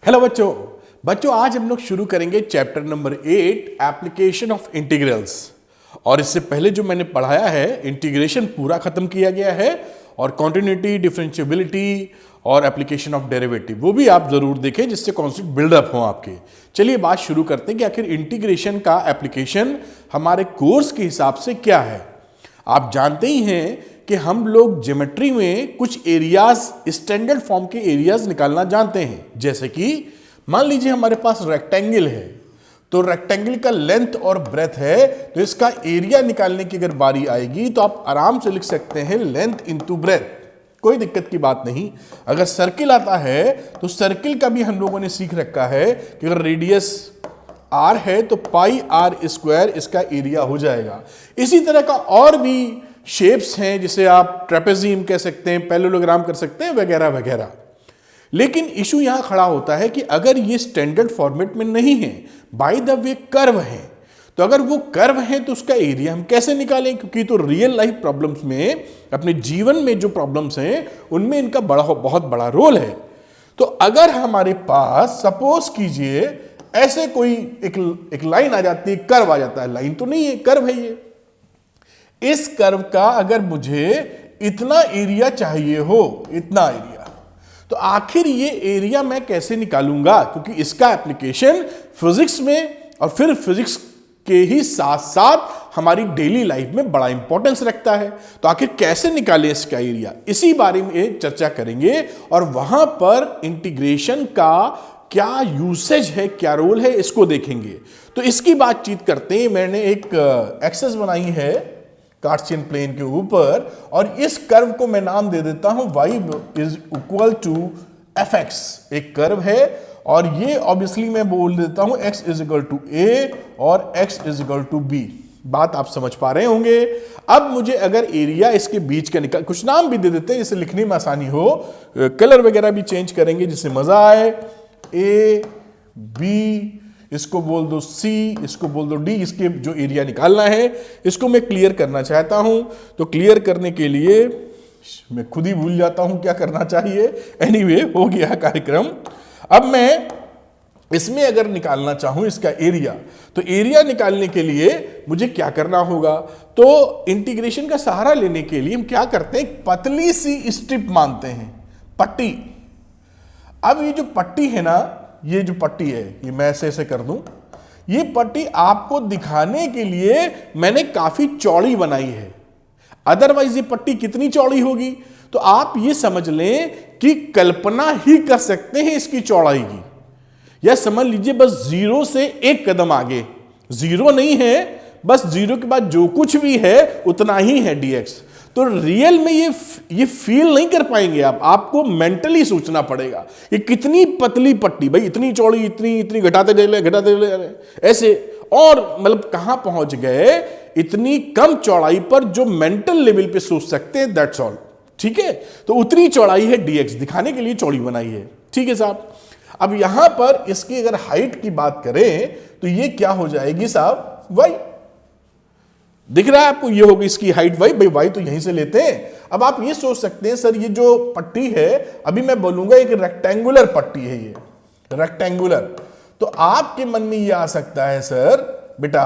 Hello बच्चों। आज हम लोग शुरू करेंगे chapter number 8 application of integrals. और इससे पहले जो मैंने पढ़ाया है इंटीग्रेशन पूरा खत्म किया गया है और कॉन्टिन्यूटी, डिफरेंशिएबिलिटी और एप्लीकेशन ऑफ डेरिवेटिव वो भी आप जरूर देखें जिससे कॉन्सेप्ट बिल्डअप हो आपके। चलिए बात शुरू करते हैं कि आखिर इंटीग्रेशन का एप्लीकेशन हमारे कोर्स के हिसाब से क्या है। आप जानते ही हैं कि हम लोग ज्योमेट्री में कुछ एरियाज, स्टैंडर्ड फॉर्म के एरियाज निकालना जानते हैं। जैसे कि मान लीजिए हमारे पास रेक्टेंगल है, तो रेक्टेंगल का लेंथ और ब्रेथ है, तो इसका एरिया निकालने की अगर बारी आएगी तो आप आराम से लिख सकते हैं लेंथ इंटू ब्रेथ, कोई दिक्कत की बात नहीं। अगर सर्किल आता है तो सर्किल का भी हम लोगों ने सीख रखा है कि अगर रेडियस r है तो पाई आर स्क्वायर इसका एरिया हो जाएगा। इसी तरह का और भी शेप्स हैं जिसे आप ट्रेपेजियम कह सकते हैं, पैरेललोग्राम कर सकते हैं, वगैरह वगैरह। लेकिन इशू यहां खड़ा होता है कि अगर ये स्टैंडर्ड फॉर्मेट में नहीं है, बाय द वे कर्व है, तो अगर वो कर्व है तो उसका एरिया हम कैसे निकालें? क्योंकि तो रियल लाइफ प्रॉब्लम्स में, अपने जीवन में जो प्रॉब्लम्स हैं उनमें इनका बहुत बड़ा रोल है। तो अगर हमारे पास सपोज कीजिए ऐसे कोई एक लाइन आ जाती है, कर्व आ जाता है, लाइन तो नहीं है, कर्व है ये। इस कर्व का अगर मुझे इतना एरिया चाहिए हो, इतना एरिया, तो आखिर ये एरिया मैं कैसे निकालूंगा? क्योंकि इसका एप्लीकेशन फिजिक्स में और फिर फिजिक्स के ही साथ साथ हमारी डेली लाइफ में बड़ा इंपॉर्टेंस रखता है। तो आखिर कैसे निकालें इसका एरिया, इसी बारे में चर्चा करेंगे। और वहां पर इंटीग्रेशन का क्या यूसेज है, क्या रोल है, इसको देखेंगे। तो इसकी बातचीत करते हैं। मैंने एक एक्सेस बनाई है कार्टेशियन प्लेन के ऊपर, और इस कर्व को मैं नाम दे देता हूं y is equal to fx। एक कर्व है और ये ऑब्वियसली मैं बोल देता हूं x is equal to a और x is equal to b। बात आप समझ पा रहे होंगे। अब मुझे अगर एरिया इसके बीच का निकाल, कुछ नाम भी दे देते हैं जिससे लिखने में आसानी हो, कलर वगैरह भी चेंज करेंगे जिससे मजा आए। a b, इसको बोल दो C, इसको बोल दो D। इसके जो एरिया निकालना है इसको मैं क्लियर करना चाहता हूं। तो क्लियर करने के लिए मैं खुद ही भूल जाता हूं क्या करना चाहिए। एनीवे, हो गया कार्यक्रम। अब मैं इसमें अगर निकालना चाहूं इसका एरिया, तो एरिया निकालने के लिए मुझे क्या करना होगा? तो इंटीग्रेशन का सहारा लेने के लिए हम क्या करते हैं, पतली सी स्ट्रिप मानते हैं, पट्टी। अब ये जो पट्टी है ना, ये जो पट्टी है, ये मैं ऐसे कर दूं, ये पट्टी आपको दिखाने के लिए मैंने काफी चौड़ी बनाई है। अदरवाइज ये पट्टी कितनी चौड़ी होगी? तो आप ये समझ लें कि कल्पना ही कर सकते हैं इसकी चौड़ाई की। या समझ लीजिए बस जीरो से एक कदम आगे, जीरो नहीं है, बस जीरो के बाद जो कुछ भी है उतना ही है dx। तो रियल में ये फील नहीं कर पाएंगे आप, आपको मेंटली सोचना पड़ेगा कि कितनी पतली पट्टी, भाई इतनी चौड़ी, इतनी घटाते चले ऐसे, और मतलब कहां पहुंच गए, इतनी कम चौड़ाई पर जो मेंटल लेवल पे सोच सकते हैं, दैट्स ऑल। ठीक है, तो उतनी चौड़ाई है dx, दिखाने के लिए चौड़ी बनाई है। ठीक है साहब। अब यहां पर इसकी अगर हाइट की बात करें तो ये क्या हो जाएगी साहब, y। दिख रहा है आपको, ये होगी इसकी हाइट y। भाई y तो यहीं से लेते हैं। अब आप ये सोच सकते हैं सर ये जो पट्टी है, अभी मैं बोलूंगा एक रेक्टेंगुलर पट्टी है, ये रेक्टेंगुलर। तो आपके मन में ये आ सकता है सर बेटा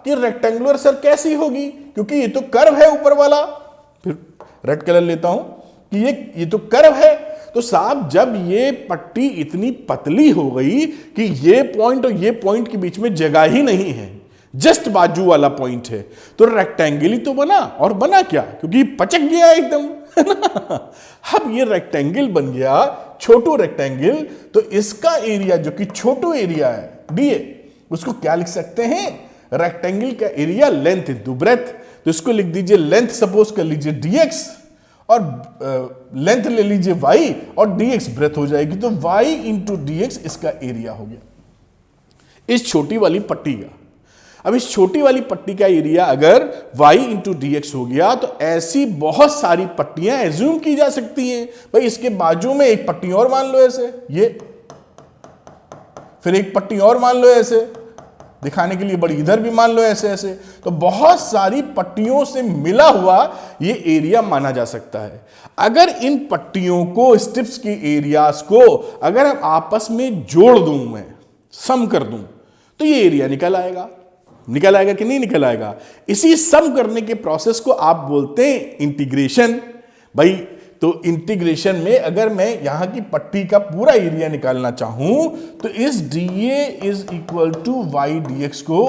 कि रेक्टेंगुलर सर कैसी होगी, क्योंकि ये तो कर्व है ऊपर वाला। फिर रेड कलर लेता हूं कि ये तो कर्व है। तो साहब जब ये पट्टी इतनी पतली हो गई कि ये पॉइंट और ये पॉइंट के बीच में जगह ही नहीं है, जस्ट बाजू वाला पॉइंट है, तो रेक्टेंगल ही तो बना। और बना क्या, क्योंकि पचक गया एकदम, है ना। अब ये रेक्टेंगल बन गया, छोटो रेक्टेंगल। तो इसका एरिया जो कि छोटो एरिया है dA, उसको क्या लिख सकते हैं, रेक्टेंगल का एरिया लेंथ इंटू ब्रेथ। तो इसको लिख दीजिए लेंथ सपोज कर लीजिए dx, और लेंथ ले लीजिए y, और dx ब्रेथ हो जाएगी। तो y इंटू dx इसका एरिया हो गया इस छोटी वाली पट्टी का। अब इस छोटी वाली पट्टी का एरिया अगर y इंटू dx हो गया, तो ऐसी बहुत सारी पट्टियां एज्यूम की जा सकती हैं। भाई इसके बाजू में एक पट्टी और मान लो ऐसे, ये, फिर एक पट्टी और मान लो ऐसे, दिखाने के लिए बड़ी, इधर भी मान लो ऐसे ऐसे, तो बहुत सारी पट्टियों से मिला हुआ ये एरिया माना जा सकता है। अगर इन पट्टियों को, स्ट्रिप्स की एरियाज को अगर हम आपस में जोड़ दूं, मैं सम कर दूं, तो ये एरिया निकल आएगा। निकल आएगा कि नहीं निकल आएगा? इसी सम करने के प्रोसेस को आप बोलते हैं इंटीग्रेशन। भाई तो इंटीग्रेशन में अगर मैं यहां की पट्टी का पूरा एरिया निकालना चाहूं तो इस dA is equal to y dx को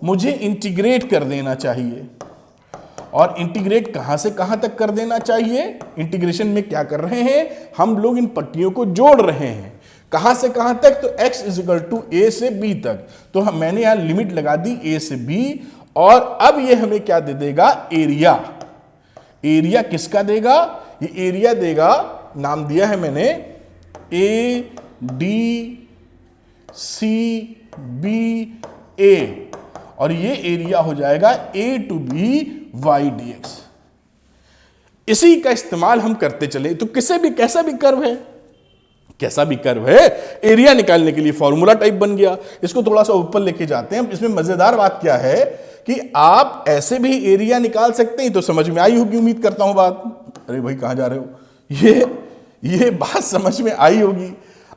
मुझे इंटीग्रेट कर देना चाहिए। और इंटीग्रेट कहां से कहां तक कर देना चाहिए? इंटीग्रेशन में क्या कर रहे हैं हम लोग? इन पट्टियों को जोड़ रहे हैं। कहां से कहां तक? तो x is equal to a से b तक। तो मैंने यहां लिमिट लगा दी a से b, और अब ये हमें क्या दे देगा? एरिया। एरिया किसका देगा? ये एरिया देगा, नाम दिया है मैंने ए डी सी बी ए, और ये एरिया हो जाएगा a to b y d x. इसी का इस्तेमाल हम करते चले तो किसी भी, कैसा भी कर्व है, कैसा भी कर्व है, एरिया निकालने के लिए फॉर्मूला टाइप बन गया। इसको थोड़ा सा ऊपर लेके जाते हैं। इसमें मजेदार बात क्या है कि आप ऐसे भी एरिया निकाल सकते हैं। तो समझ में आई होगी, उम्मीद करता हूं बात। अरे भाई कहां जा रहे हो? ये बात समझ में आई होगी।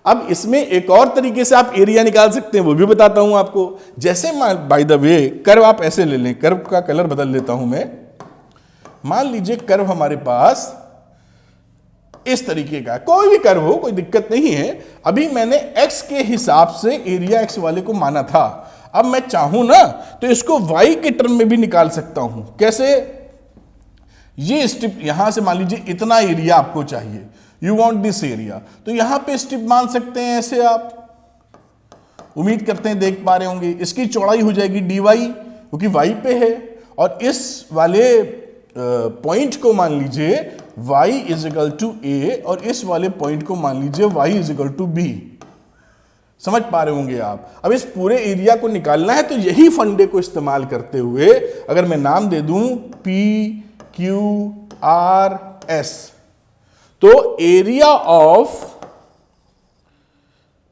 अब इसमें एक और तरीके से आप एरिया निकाल सकते हैं, वो भी बताता हूं आपको। जैसे बाय द वे कर्व आप ऐसे ले लें, कर्व का कलर बदल लेता हूं मैं। मान लीजिए कर्व हमारे पास इस तरीके का, कोई भी कर्व हो, कोई दिक्कत नहीं है। अभी मैंने x के हिसाब से एरिया x वाले को माना था। अब मैं चाहूं ना तो इसको y के टर्म में भी निकाल सकता हूं। कैसे? ये स्ट्रिप यहां से मान लीजिए इतना एरिया आपको चाहिए, यू वांट दिस एरिया, तो यहां पे स्ट्रिप मान सकते हैं ऐसे आप। उम्मीद करते हैं देख पा रहे होंगे। इसकी चौड़ाई हो जाएगी dy, क्योंकि y पे है, और इस वाले पॉइंट को मान लीजिए y is equal to a, और इस वाले पॉइंट को मान लीजिए y is equal to b। समझ पा रहे होंगे आप। अब इस पूरे एरिया को निकालना है, तो यही फंडे को इस्तेमाल करते हुए अगर मैं नाम दे दूं P Q R S, तो area of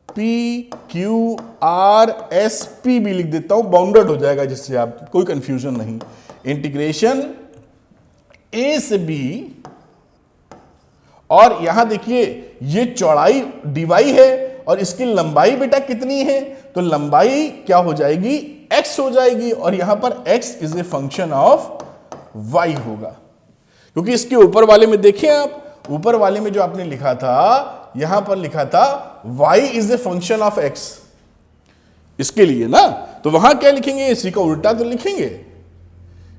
P Q R S P भी लिख देता हूं, बाउंडेड हो जाएगा, जिससे आप कोई कंफ्यूजन नहीं। इंटीग्रेशन A से B, और यहां देखिए ये चौड़ाई dy है और इसकी लंबाई बेटा कितनी है? तो लंबाई क्या हो जाएगी? x हो जाएगी, और यहां पर x is a function of y होगा। क्योंकि इसके ऊपर वाले में देखिए आप, ऊपर वाले में जो आपने लिखा था, यहां पर लिखा था y is a function of x, इसके लिए ना। तो वहां क्या लिखेंगे? इसी का उल्टा तो लिखेंगे।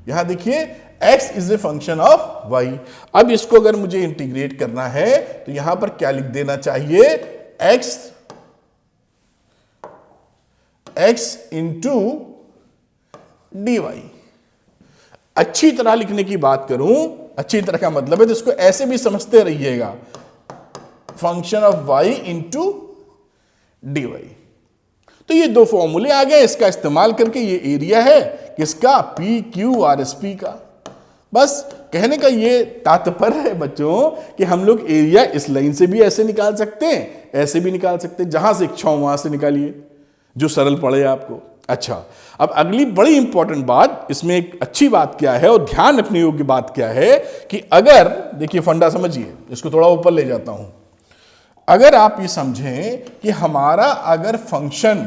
यहां देखिए x is a function of y। अब इसको अगर मुझे इंटीग्रेट करना है तो यहां पर क्या लिख देना चाहिए? x into dy। अच्छी तरह लिखने की बात करूं, अच्छी तरह का मतलब है तो इसको ऐसे भी समझते रहिएगा, function of y into dy। तो ये दो फॉर्मूले आ गए, इसका इस्तेमाल करके ये एरिया है किसका? P Q R S P का। बस कहने का ये तात्पर्य है बच्चों कि हम लोग एरिया इस लाइन से भी ऐसे निकाल सकते हैं, ऐसे भी निकाल सकते हैं, जहां से इच्छा हो वहां से निकालिए, जो सरल पड़े आपको। अच्छा, अब अगली बड़ी इंपॉर्टेंट बात, इसमें एक अच्छी बात क्या है और ध्यान रखने योग्य बात क्या है कि अगर, देखिए फंडा समझिए, इसको थोड़ा ऊपर ले जाता हूं। अगर आप ये समझें कि हमारा अगर फंक्शन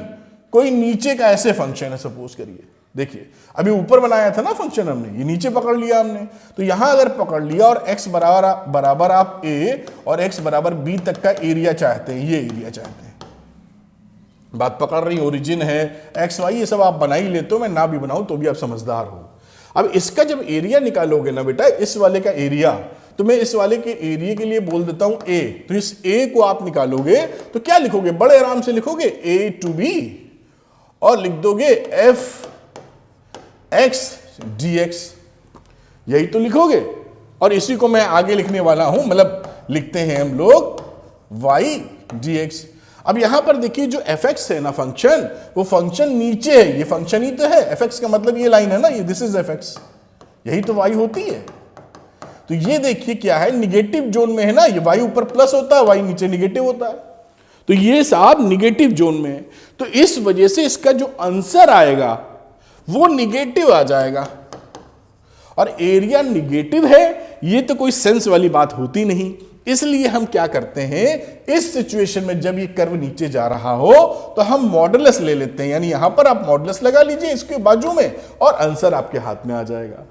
कोई नीचे का ऐसे फंक्शन है, सपोज करिए, देखिए अभी ऊपर बनाया था ना फंक्शन हमने, ये नीचे पकड़ लिया हमने, तो यहां अगर पकड़ लिया और x बराबर आप a और x बराबर b तक का एरिया चाहते हैं, ये एरिया चाहते हैं, बात पकड़ रही, ओरिजिन है एक्स वाई, ये सब आप बना ही लेते हो, मैं ना भी बनाऊं तो भी आप समझदार हो। अब इसका जब एरिया निकालोगे ना बेटा, इस वाले का एरिया, तो मैं इस वाले के एरिया के लिए बोल देता हूं a, तो इस a को आप निकालोगे तो क्या लिखोगे? बड़े आराम से लिखोगे a टू b, और लिख दोगे f x dx, यही तो लिखोगे। और इसी को मैं आगे लिखने वाला हूं, मतलब लिखते हैं हम लोग y dx। अब यहां पर देखिए जो fx है ना फंक्शन, वो फंक्शन नीचे है, ये फंक्शन ही तो है, fx का मतलब ये लाइन है ना, ये दिस इज fx, यही तो y होती है। तो ये देखिए क्या है, निगेटिव जोन में है ना, ये y ऊपर प्लस होता है, y नीचे निगेटिव होता है। तो ये साहब निगेटिव जोन में है, तो इस वजह से इसका जो आंसर आएगा वो निगेटिव आ जाएगा। और एरिया निगेटिव है ये तो कोई सेंस वाली बात होती नहीं। इसलिए हम क्या करते हैं, इस सिचुएशन में जब ये कर्व नीचे जा रहा हो तो हम मॉडुलस ले लेते हैं, यानी यहां पर आप मॉडुलस लगा लीजिए इसके बाजू में और आंसर आपके हाथ में आ जाएगा।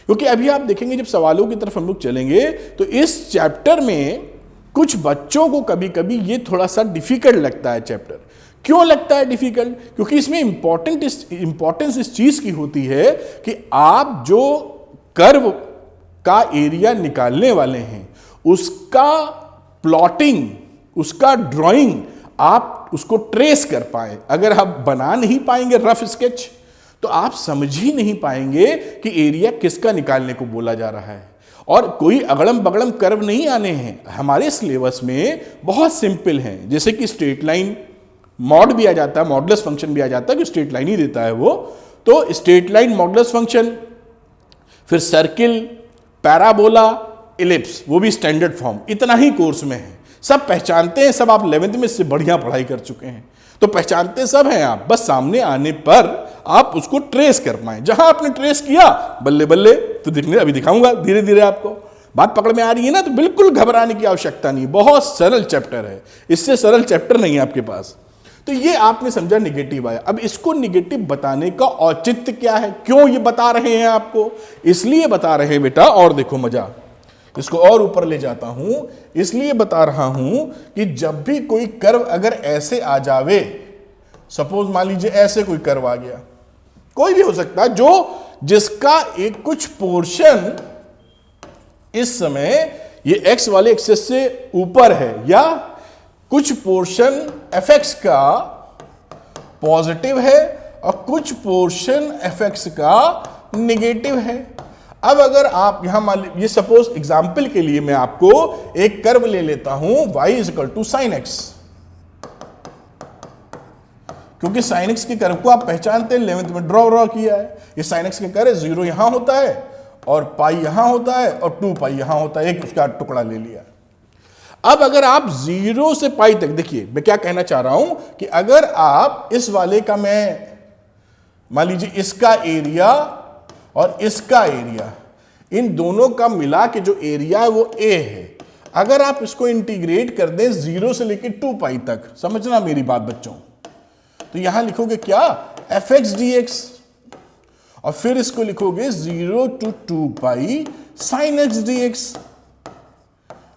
क्योंकि अभी आप देखेंगे जब सवालों की तरफ हम लोग चलेंगे तो इस चैप्टर में कुछ बच्चों को कभी कभी ये थोड़ा सा डिफिकल्ट लगता है चैप्टर। क्यों लगता है डिफिकल्ट? क्योंकि इसमें इंपॉर्टेंस इस चीज की होती है कि आप जो कर्व का एरिया निकालने वाले हैं उसका प्लॉटिंग, उसका ड्राइंग आप उसको ट्रेस कर पाए। अगर आप बना नहीं पाएंगे रफ स्केच तो आप समझ ही नहीं पाएंगे कि एरिया किसका निकालने को बोला जा रहा है। और कोई अगड़म बगड़म कर्व नहीं आने हैं, हमारे सिलेबस में बहुत सिंपल हैं, जैसे कि स्ट्रेट लाइन मॉड भी आ जाता है, मॉडुलस फंक्शन भी आ जाता है कि स्ट्रेट लाइन ही देता है वो, तो स्ट्रेट लाइन मॉडुलस फंक्शन, फिर सर्किल, पैराबोला, इलिप्स, वो भी स्टैंडर्ड फॉर्म, इतना ही कोर्स में है। सब पहचानते हैं, सब आप 11th में इससे बढ़िया पढ़ाई कर चुके हैं तो पहचानते सब हैं आप, बस सामने आने पर आप उसको ट्रेस कर पाए। जहां आपने ट्रेस किया बल्ले बल्ले तो दिखने, अभी दिखाऊंगा धीरे धीरे आपको। बात पकड़ में आ रही है ना? तो बिल्कुल घबराने की आवश्यकता नहीं, बहुत सरल चैप्टर है, इससे सरल चैप्टर नहीं है आपके पास। तो ये आपने समझा निगेटिव आया। अब इसको निगेटिव बताने का औचित्य क्या है, क्यों ये बता रहे हैं आपको? इसलिए बता रहे हैं बेटा, और देखो मजा, इसको और ऊपर ले जाता हूं, इसलिए बता रहा हूं कि जब भी कोई कर्व अगर ऐसे आ जावे, सपोज मान लीजिए ऐसे कोई कर्व आ गया, कोई भी हो सकता है, जो जिसका एक कुछ पोर्शन इस समय ये एक्स वाले एक्सेस से ऊपर है या कुछ पोर्शन fx का पॉजिटिव है और कुछ पोर्शन fx का निगेटिव है। अब अगर आप यहां मान लीजिए, ये सपोज एग्जांपल के लिए मैं आपको एक कर्व ले लेता हूं y = sin x, क्योंकि sin x के कर्व को आप पहचानते हैं, 11th में ड्रॉ किया है। ये sin x के कर्व 0 यहां होता है और पाई यहां होता है और 2 पाई यहां होता है, एक उसका टुकड़ा ले लिया। अब अगर आप 0 से पाई तक, देखिए मैं क्या कहना चाह रहा हूं कि अगर आप इस वाले का, मैं मान लीजिए इसका एरिया और इसका एरिया, इन दोनों का मिला के जो एरिया है वो a है, अगर आप इसको इंटीग्रेट कर दें 0 से लेकर 2 पाई तक, समझना मेरी बात बच्चों, तो यहां लिखोगे क्या, fx dx, और फिर इसको लिखोगे 0 to 2 pi sin x dx,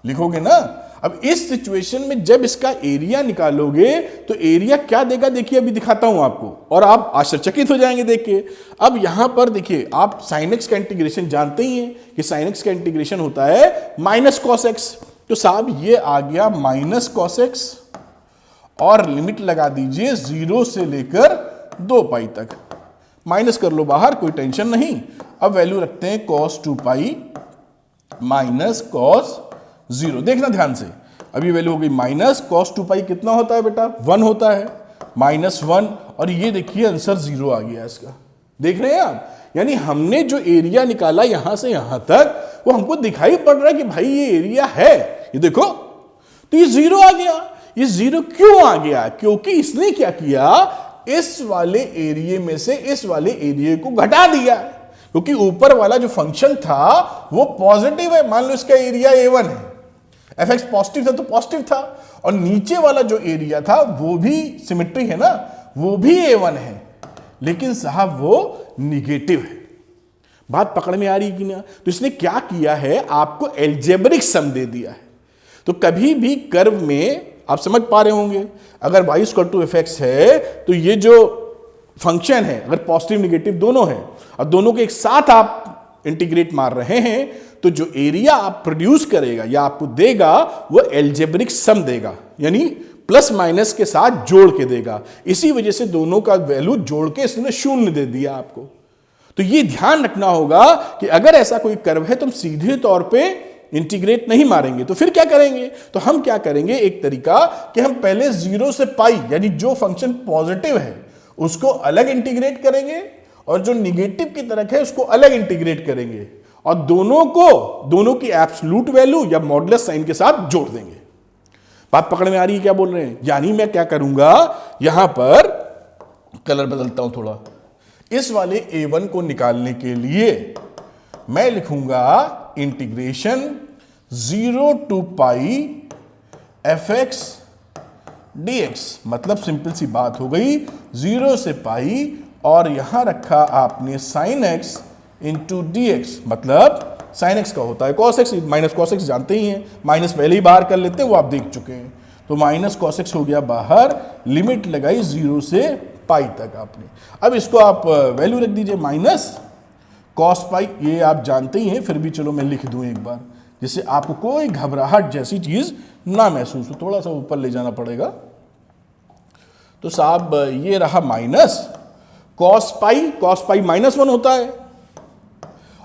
लिखोगे ना। अब इस सिचुएशन में जब इसका एरिया निकालोगे तो एरिया क्या देगा, देखिए अभी दिखाता हूं आपको, और आप आश्चर्यचकित हो जाएंगे देख के। अब यहां पर देखिए, आप sin x का इंटीग्रेशन जानते ही हैं कि sin x का इंटीग्रेशन होता है माइनस cos x, तो साहब ये आ गया माइनस cos x, और लिमिट लगा दीजिए 0 से लेकर 2 पाई तक, माइनस कर लो बाहर, कोई टेंशन नहीं। अब वैल्यू रखते हैं cos 2 पाई माइनस cos 0, देखना ध्यान से, अभी वैल्यू हो गई माइनस cos 2 पाई, कितना होता है बेटा, 1 होता है, -1, और ये देखिए आंसर 0 आ गया इसका, देख रहे हैं आप। यानी हमने जो एरिया निकाला यहां से यहां तक, वो हमको दिखाई पड़ रहा है कि भाई ये एरिया है, ये देखो, तो ये 0 आ गया। ये 0 क्यों आ गया? क्योंकि इसने क्या किया, इस वाले एरिया में से इस वाले एरिया को घटा दिया, क्योंकि ऊपर वाला जो फंक्शन था वो पॉजिटिव है, मान लो इसका एरिया a1 है, fx पॉजिटिव था तो पॉजिटिव था, और नीचे वाला जो एरिया था वो भी सिमेट्री है ना, वो भी a1 है, लेकिन साहब वो निगेटिव है। बात पकड़ में आ रही कि ना? तो इसने क्या किया है, आपको एल्जेब्रिक सम दे दिया है। तो कभी भी कर्व में आप समझ पा रहे होंगे, अगर y = fx है तो ये जो फंक्शन है अगर पॉजिटिव निगेटिव दोनों है और दोनों के एक साथ आप इंटीग्रेट मार रहे हैं, तो जो एरिया आप प्रोड्यूस करेगा या आपको देगा वो एल्जेब्रिक सम देगा, यानी प्लस माइनस के साथ जोड़ के देगा। इसी वजह से दोनों का वैल्यू जोड़ के इसने 0 दे दिया आपको। तो ये ध्यान रखना होगा कि अगर ऐसा कोई कर्व है तो हम सीधे तौर पे इंटीग्रेट नहीं मारेंगे, तो फिर क्या करेंगे, तो हम क्या करेंगे, एक तरीका कि हम पहले 0 से पाई, यानी जो फंक्शन पॉजिटिव है उसको अलग इंटीग्रेट करेंगे और जो निगेटिव की तरफ है उसको अलग इंटीग्रेट करेंगे, और दोनों की एब्सोल्यूट वैल्यू या मॉडुलस साइन के साथ जोड़ देंगे। बात पकड़ में आ रही है क्या बोल रहे हैं? यानी मैं क्या करूंगा, यहां पर कलर बदलता हूं थोड़ा। इस वाले a1 को निकालने के लिए मैं लिखूंगा integration 0 to pi fx dx। मतलब सिंपल सी बात हो गई, 0 से पाई और यहां रखा आपने sin x इंटू dx। मतलब sin x का होता है cos x, minus cos x जानते ही हैं, माइनस पहले ही बाहर कर लेते हैं, वो आप देख चुके हैं। तो माइनस cos x हो गया बाहर, लिमिट लगाई 0 से पाई तक आपने। अब इसको आप वैल्यू रख दीजिए माइनस cos पाई, ये आप जानते ही हैं, फिर भी चलो मैं लिख दूं एक बार, जिससे आपको कोई घबराहट जैसी चीज ना महसूस हो। थोड़ा सा ऊपर ले जाना पड़ेगा। तो साहब ये रहा माइनस cos पाई -1 होता है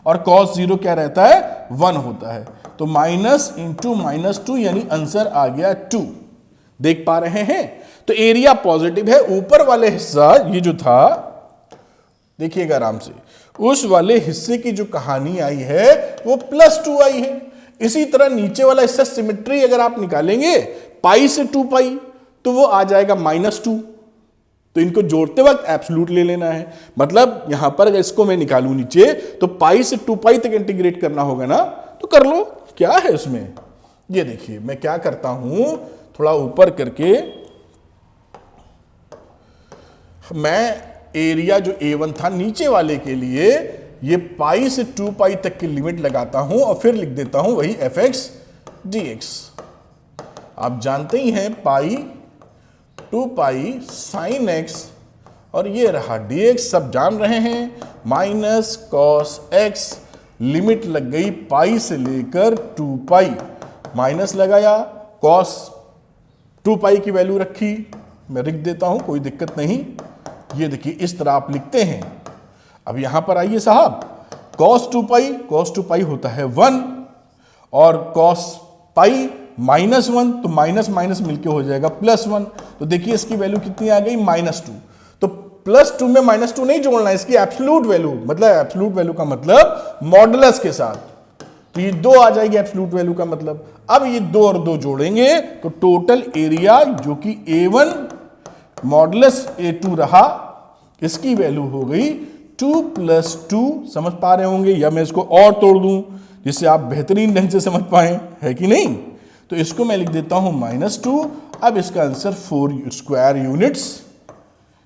और cos 0 क्या रहता है, 1 होता है। तो माइनस इंटू -2 यानी आंसर आ गया 2। देख पा रहे हैं? तो एरिया पॉजिटिव है। ऊपर वाले हिस्सा ये जो था, देखिएगा आराम से, उस वाले हिस्से की जो कहानी आई है वो +2 आई है। इसी तरह नीचे वाला हिस्सा सिमेट्री अगर आप निकालेंगे पाई से 2 पाई तो वो आ जाएगा -2। तो इनको जोड़ते वक्त एब्सोल्यूट ले लेना है। मतलब यहां पर अगर इसको मैं निकालूं नीचे तो पाई से 2 पाई तक इंटीग्रेट करना होगा ना, तो कर लो, क्या है उसमें। ये देखिए मैं क्या करता हूं, थोड़ा ऊपर करके मैं एरिया जो a1 था नीचे वाले के लिए ये पाई से 2 पाई तक की लिमिट लगाता हूं और फिर लिख देता हूं वही fx dx। आप जानते ही हैं पाई 2 पाई sin x और ये रहा dx, सब जान रहे हैं। माइनस cos x, लिमिट लग गई पाई से लेकर 2 पाई, माइनस लगाया, cos 2 पाई की वैल्यू रखी, मैं लिख देता हूं, कोई दिक्कत नहीं। ये देखिए इस तरह आप लिखते हैं। अब यहां पर आइए साहब, cos 2 पाई होता है 1 और cos पाई -1, तो माइनस माइनस मिलके हो जाएगा +1। तो देखिए इसकी वैल्यू कितनी आ गई, -2। तो +2 में -2 नहीं जोड़ना है, इसकी एब्सोल्यूट वैल्यू, मतलब एब्सोल्यूट वैल्यू का मतलब मॉडुलस के साथ। तो ये 2 आ जाएगी एब्सोल्यूट वैल्यू का मतलब। अब ये 2 और 2 जोड़ेंगे तो टोटल एरिया जो कि a1 मॉडुलस a2 रहा, इसकी वैल्यू हो गई 2 + 2। समझ पा रहे होंगे, या मैं इसको और तोड़ दूं जिससे आप बेहतरीन ढंग से समझ पाए, है कि नहीं। तो इसको मैं लिख देता हूं -2। अब इसका आंसर 4 स्क्वायर यूनिट्स,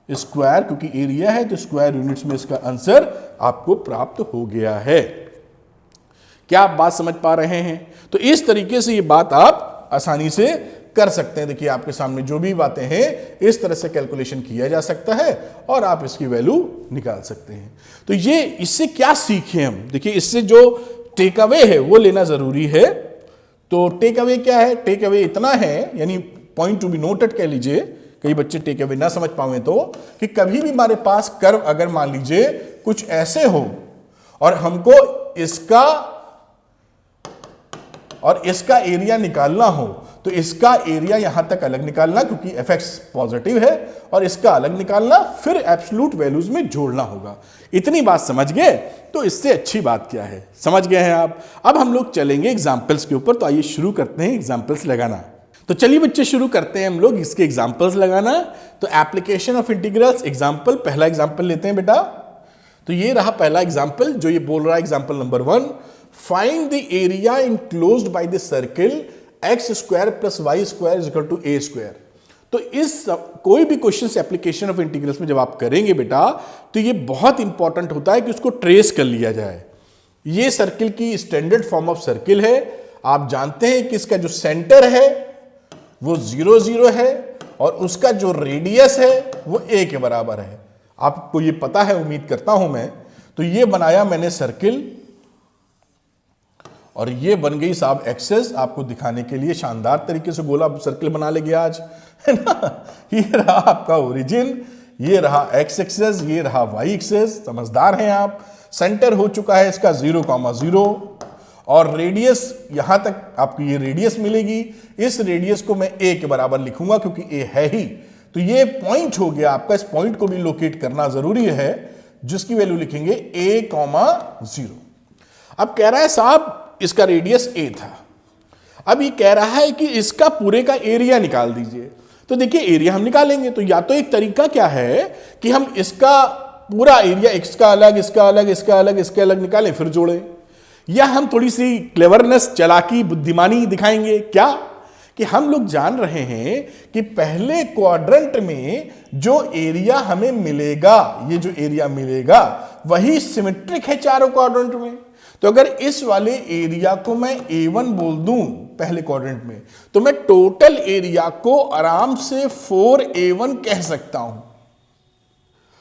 स्क्वायर क्योंकि एरिया है तो स्क्वायर यूनिट्स में इसका आंसर आपको प्राप्त हो गया है। क्या आप बात समझ पा रहे हैं? तो इस तरीके से ये बात आप आसानी से कर सकते हैं। देखिए आपके सामने जो भी बातें हैं इस तरह से कैलकुलेशन किया जा सकता है और आप इसकी वैल्यू निकाल सकते हैं। तो ये इससे क्या सीखे हम, देखिए इससे जो टेक अवे है वो लेना जरूरी है। तो टेक अवे क्या है? टेक अवे इतना है, यानी पॉइंट टू बी नोटेड कह लीजिए, कई बच्चे टेक अवे ना समझ पाए तो, कि कभी भी हमारे पास कर्व अगर मान लीजिए कुछ ऐसे हो और हमको इसका और इसका एरिया निकालना हो, तो इसका एरिया यहां तक अलग निकालना क्योंकि fx पॉजिटिव है, और इसका अलग निकालना, फिर एब्सोल्यूट वैल्यूज में जोड़ना होगा। इतनी बात समझ गए तो इससे अच्छी बात क्या है, समझ गए हैं आप। अब हम लोग चलेंगे एग्जाम्पल्स के ऊपर, तो आइए शुरू करते हैं एग्जाम्पल्स लगाना। तो चलिए बच्चे शुरू करते हैं हम लोग इसके एग्जाम्पल्स लगाना। तो एप्लीकेशन ऑफ इंटीग्रल्स एग्जाम्पल, पहला एग्जाम्पल लेते हैं बेटा। तो ये रहा पहला एग्जाम्पल जो ये बोल रहा है, example number 1, find the area enclosed by the circle x² + y² = a²। तो इस कोई भी क्वेश्चन एप्लीकेशन ऑफ इंटीग्रल्स में जब आप करेंगे बेटा, तो ये बहुत इंपॉर्टेंट होता है कि उसको ट्रेस कर लिया जाए। ये सर्किल की स्टैंडर्ड फॉर्म ऑफ सर्किल है। आप जानते हैं कि इसका जो सेंटर है वो 0 0 है और उसका जो रेडियस है वो a के बराबर है। आपको ये पता है, उम्मीद करता हूं मैं। तो ये बनाया मैंने सर्किल और ये बन गई साहब एक्सेस, आपको दिखाने के लिए शानदार तरीके से गोला सर्किल बना लेंगे आज, है ना। ये रहा आपका ओरिजिन, ये रहा एक्स एक्सेस, ये रहा वाई एक्सेस। समझदार हैं आप। सेंटर हो चुका है इसका 0, 0 और रेडियस यहां तक आपको ये रेडियस मिलेगी। इस रेडियस को मैं a के बराबर लिखूंगा क्योंकि a है ही। तो ये पॉइंट हो गया आपका, इस पॉइंट को भी लोकेट करना जरूरी है, जिसकी वैल्यू लिखेंगे a, 0। अब कह रहा है साहब इसका रेडियस a था। अब ये कह रहा है कि इसका पूरे का एरिया निकाल दीजिए। तो देखिए एरिया हम निकालेंगे, तो या तो एक तरीका क्या है कि हम इसका पूरा एरिया इसका अलग, इसका अलग, इसका अलग, इसके अलग निकालें फिर जोड़ें, या हम थोड़ी सी क्लेवरनेस, चालाकी, बुद्धिमानी दिखाएंगे। क्या कि हम लोग जान रहे हैं कि पहले क्वाड्रेंट में जो एरिया हमें मिलेगा, ये जो एरिया मिलेगा वही सिमेट्रिक है चारों क्वाड्रेंट में। तो अगर इस वाले एरिया को मैं A1 बोल दूं पहले क्वाड्रेंट में, तो मैं टोटल एरिया को आराम से 4A1 कह सकता हूं।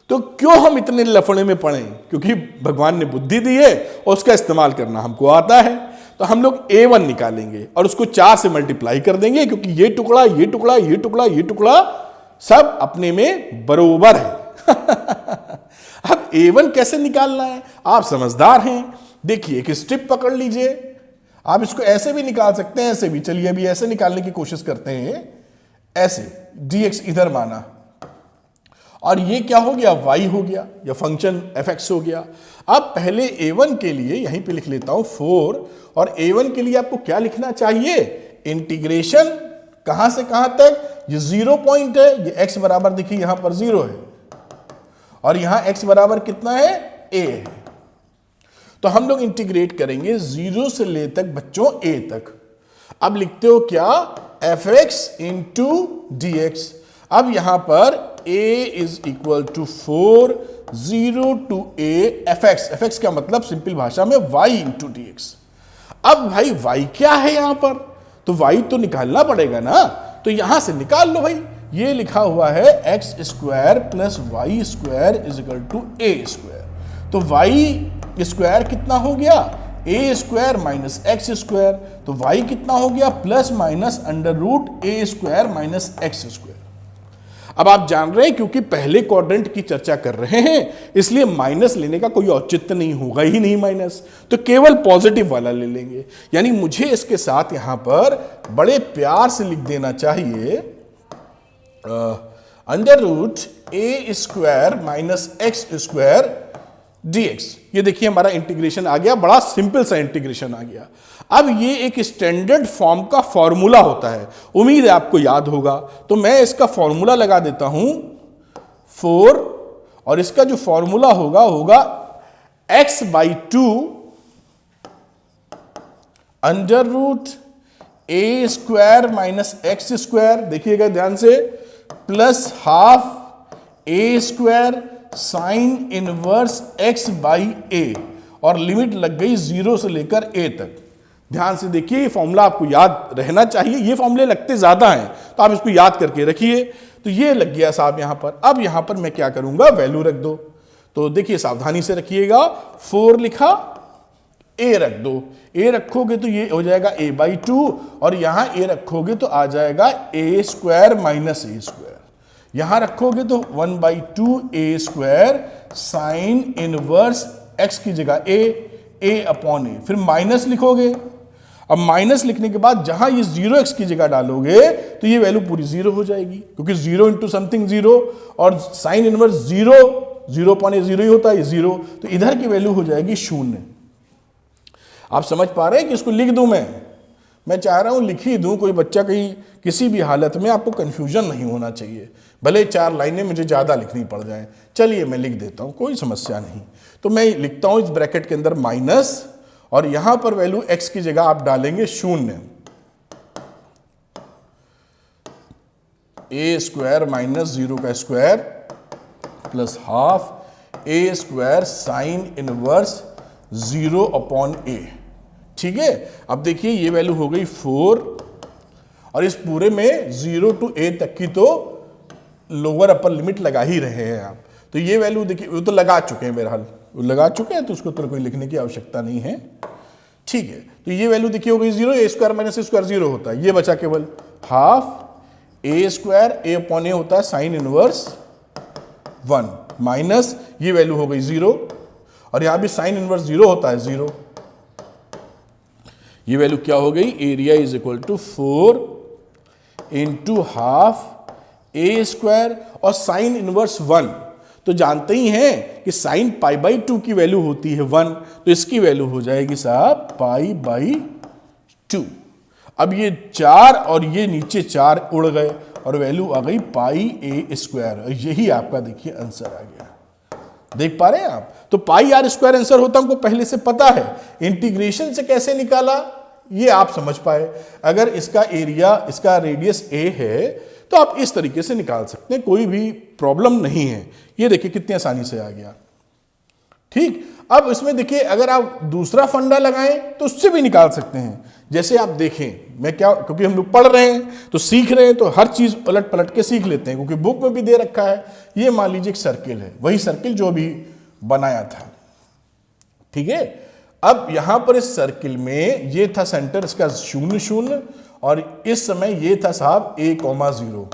तो क्यों हम इतने लफड़े में पड़े? क्योंकि भगवान ने बुद्धि दी है और उसका इस्तेमाल करना हमको आता है। तो हम लोग A1 निकालेंगे और उसको 4 से मल्टीप्लाई कर देंगे, क्योंकि ये टुकड़ा, ये टुकड़ा, ये टुकड़ा, ये टुकड़ा सब अपने में बरोबर है। अब A1 कैसे निकालना है? आप समझदार हैं। देखिए एक स्ट्रिप पकड़ लीजिए, आप इसको ऐसे भी निकाल सकते हैं, ऐसे भी। चलिए अभी ऐसे निकालने की कोशिश करते हैं। ऐसे dx इधर माना, और ये क्या हो गया? y हो गया, या फंक्शन fx हो गया। अब पहले A1 के लिए यहीं पे लिख लेता हूं 4, और A1 के लिए आपको क्या लिखना चाहिए? इंटीग्रेशन कहां से कहां तक? ये 0 पॉइंट है, ये x बराबर देखिए यहां पर 0 है, और यहां x बराबर कितना है? a है। तो हम लोग इंटीग्रेट करेंगे 0 से ले तक बच्चों a तक। अब लिखते हो क्या? fx into dx। अब यहां पर a is equal to 4, 0 to a fx। fx का मतलब सिंपल भाषा में y इंटू dx। अब भाई y क्या है यहां पर? तो y तो निकालना पड़ेगा ना, तो यहां से निकाल लो भाई। ये लिखा हुआ है x square plus y square is equal to a square. तो y स्क्वायर कितना हो गया? a square minus x square. तो y कितना हो गया? Plus minus under root a square minus x square. अब आप जान रहे हैं क्योंकि पहले क्वाड्रेंट की चर्चा कर रहे हैं, इसलिए माइनस लेने का कोई औचित्य नहीं होगा ही नहीं माइनस, तो केवल पॉजिटिव वाला ले लेंगे। यानी मुझे इसके साथ यहां पर बड़े प्यार से लिख देना चाहिए under root a square minus x square dx। ये देखिए हमारा इंटीग्रेशन आ गया, बड़ा सिंपल सा इंटीग्रेशन आ गया। अब ये एक स्टैंडर्ड फॉर्म का फॉर्मूला होता है, उम्मीद है आपको याद होगा। तो मैं इसका फॉर्मूला लगा देता हूं 4, और इसका जो फॉर्मूला होगा x/2 under root a square minus x square, देखिएगा ध्यान से, plus half a square sine inverse x by a, और लिमिट लग गई 0 से लेकर a तक। ध्यान से देखिए, ये फॉर्मूला आपको याद रहना चाहिए। ये फॉर्मूले लगते ज्यादा हैं तो आप इसको याद करके रखिए। तो ये लग गया साहब यहां पर। अब यहां पर मैं क्या करूंगा? वैल्यू रख दो। तो देखिए सावधानी से रखिएगा, 4 लिखा, a रख दो। a रखोगे तो ये हो जाएगा a/2, और यहां a रखोगे तो आ जाएगा a square minus A square. यहां रखोगे तो 1/2 a square sine inverse x की जगह a अपॉन ए, फिर माइनस लिखोगे। अब माइनस लिखने के बाद जहां ये 0x की जगह डालोगे तो ये वैल्यू पूरी 0 हो जाएगी, क्योंकि 0 इंटू समथिंग 0, और साइन इनवर्स 0 अपॉन ए 0 ही होता है, 0। तो इधर की वैल्यू हो जाएगी 0। आप समझ पा रहे हैं कि इसको लिख दूं मैं चाह रहा हूं लिख ही दूं, कोई बच्चा कहीं किसी भी हालत में आपको कंफ्यूजन नहीं होना चाहिए, भले 4 लाइनें मुझे ज़्यादा लिखनी पड़ जाएं। चलिए मैं लिख देता हूं, कोई समस्या नहीं। तो मैं लिखता हूं इस ब्रैकेट के अंदर माइनस, और यहां पर वैल्यू x की जगह आप डालेंगे 0, a स्क्वायर माइनस 0 का square plus half a square sine inverse 0 upon a। ठीक है, अब देखिए ये वैल्यू हो गई 4, और इस पूरे में 0 टू a तक की तो लोअर अपर लिमिट लगा ही रहे हैं आप। तो ये वैल्यू देखिए, वो तो लगा चुके हैं बहरहाल, वो लगा चुके हैं, तो उसको तो कोई लिखने की आवश्यकता नहीं है। ठीक है, तो ये वैल्यू देखिए हो गई 0, a square minus a square 0 होता है, ये बचा केवल half a square a upon a होता है साइन इनवर्स 1, माइनस ये वैल्यू हो गई 0, और यहां भी साइन इनवर्स 0 होता है 0। ये वैल्यू क्या हो गई? Area is equal to 4 into half a square, और साइन इनवर्स 1 तो जानते ही हैं कि साइन π/2 की वैल्यू होती है 1, तो इसकी वैल्यू हो जाएगी साहब π/2। अब ये 4 और ये नीचे 4 उड़ गए और वैल्यू आ गई पाई ए स्क्वायर। यही आपका देखिए आंसर आ गया। देख पा रहे हैं आप? तो पाई आर स्क्वायर आंसर होता हमको पहले से पता है। इंटीग्रेशन से कैसे निकाला ये आप समझ पाए। अगर इसका एरिया, इसका रेडियस ए है तो आप इस तरीके से निकाल सकते हैं, कोई भी प्रॉब्लम नहीं है। ये देखिए कितनी आसानी से आ गया। ठीक, अब इसमें देखिए अगर आप दूसरा फंडा लगाएं तो उससे भी निकाल सकते हैं। जैसे आप देखें, मैं क्या, क्योंकि हम लोग पढ़ रहे हैं तो सीख रहे हैं तो हर चीज पलट पलट के सीख लेते हैं, क्योंकि बुक में भी दे रखा है। ये मान लीजिए एक सर्किल है, वही सर्किल जो भी बनाया था। ठीक है, अब यहां पर इस सर्किल में ये था सेंटर इसका 0 0 और इस समय ये था साहब a,0।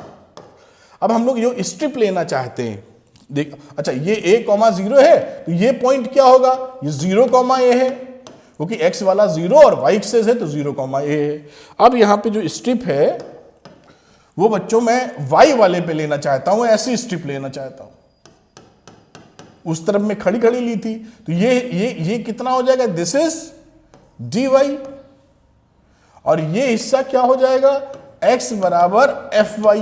अब हम लोग जो स्ट्रिप लेना चाहते हैं, देख, अच्छा ये a,0 है तो ये पॉइंट क्या होगा, ये 0, a है, क्योंकि x वाला 0 और y एक्सेस है तो 0, a है। अब यहां पे जो स्ट्रिप है वो बच्चों मैं y वाले पे लेना चाहता हूं, ऐसी स्ट्रिप लेना चाहता हूं। उस तरफ में खड़ी खड़ी ली थी तो ये कितना हो जाएगा, दिस इज dy और ये हिस्सा क्या हो जाएगा, x बराबर fy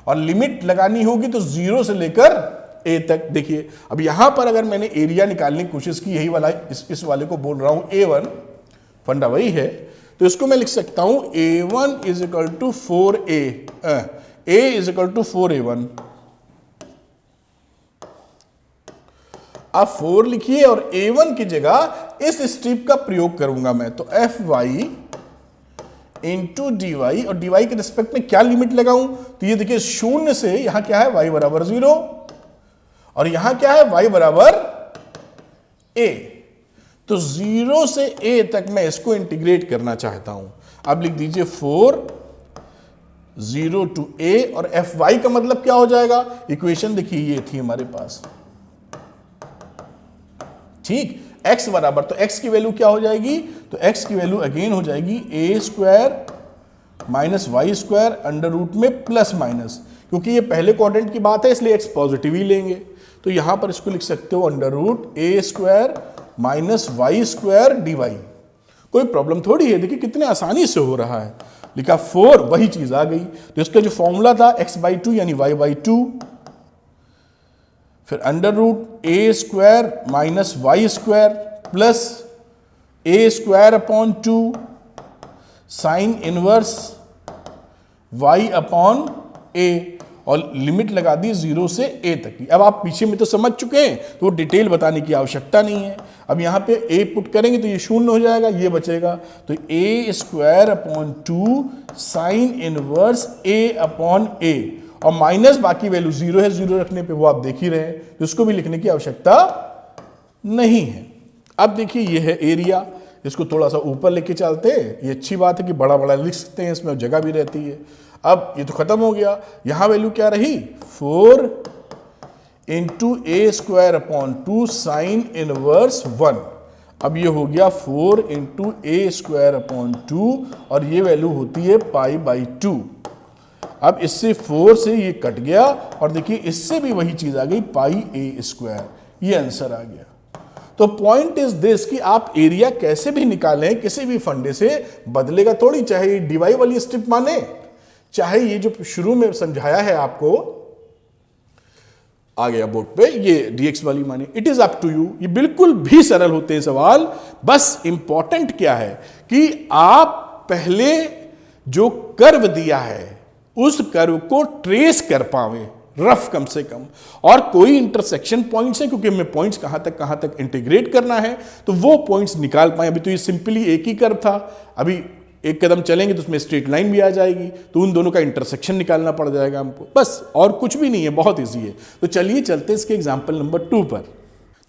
और लिमिट लगानी होगी तो 0 से लेकर a तक। देखिए अब यहां पर अगर मैंने एरिया निकालने की कोशिश की, यही वाला इस वाले को बोल रहा हूं a1, फंडा वही है, तो इसको मैं लिख सकता हूं a1 is equal to 4a, a is equal to 4a1। अब 4 लिखिए और a1 की जगह इस स्ट्रिप का प्रयोग करूंगा मैं, तो fy इंटू dy, और dy के रिस्पेक्ट में क्या लिमिट लगाऊं, तो ये देखिए 0 से यहां क्या है, y बराबर 0 और यहां क्या है, y बराबर a। तो 0 से a तक मैं इसको इंटीग्रेट करना चाहता हूं। अब लिख दीजिए 4 0 टू a और fy का मतलब क्या हो जाएगा, इक्वेशन देखिए ये थी हमारे पास। ठीक, x बराबर, तो x की वैल्यू क्या हो जाएगी, तो x की वैल्यू अगेन हो जाएगी a square minus y square under root में प्लस माइनस, क्योंकि ये पहले क्वाड्रेंट की बात है इसलिए x पॉजिटिव ही लेंगे। तो यहां पर इसको लिख सकते हो under root a square minus y square dy। कोई प्रॉब्लम थोड़ी है, देखिए कितने आसानी से हो रहा है। लिखा 4, वही चीज आ गई। तो इसका जो फॉर्मूला था x/2 यानी y/2, फिर under root a square minus y square plus a square upon 2 sine inverse y upon a और लिमिट लगा दी 0 से a तक की। अब आप पीछे में तो समझ चुके हैं तो वो डिटेल बताने की आवश्यकता नहीं है। अब यहाँ पे a पुट करेंगे तो ये 0 हो जाएगा, ये बचेगा, तो a square upon 2 sine inverse a upon a और माइनस बाकी वैल्यू 0 है, 0 रखने पे वो आप देख ही रहे हैं, तो इसको भी लिखने की आवश्यकता नहीं है। अब देखिए ये है एरिया, इसको थोड़ा सा ऊपर लेके चलते हैं। ये अच्छी बात है कि बड़ा बड़ा लिख सकते हैं, इसमें जगह भी रहती है। अब ये तो खत्म हो गया, यहां वैल्यू क्या रही, 4 into a square upon 2 sine inverse 1। अब ये हो गया 4 इंटू a स्क्वायर अपॉन 2 और ये वैल्यू होती है π/2। अब इससे 4 से ये कट गया और देखिए इससे भी वही चीज आ गई πa स्क्वायर, ये आंसर आ गया। तो पॉइंट इज दिस कि आप एरिया कैसे भी निकालें, किसी भी फंडे से बदलेगा थोड़ी, चाहे ये dy वाली स्ट्रिप माने, चाहे ये जो शुरू में समझाया है आपको आ गया बोर्ड पे ये dx वाली माने, it is up to you. ये बिल्कुल भी सरल होते हैं सवाल, बस इंपॉर्टेंट क्या है कि आप पहले जो कर्व दिया है उस कर्व को ट्रेस कर पावे, रफ कम से कम, और कोई इंटरसेक्शन पॉइंट्स है, क्योंकि हमें पॉइंट्स कहां तक इंटीग्रेट करना है, तो वो पॉइंट्स निकाल पाए। अभी तो ये सिंपली एक ही कर्व था, अभी एक कदम चलेंगे तो उसमें स्ट्रेट लाइन भी आ जाएगी, तो उन दोनों का इंटरसेक्शन निकालना पड़ जाएगा हमको, बस और कुछ भी नहीं है, बहुत ईजी है। तो चलिए चलते हैं इसके एग्जाम्पल नंबर 2 पर।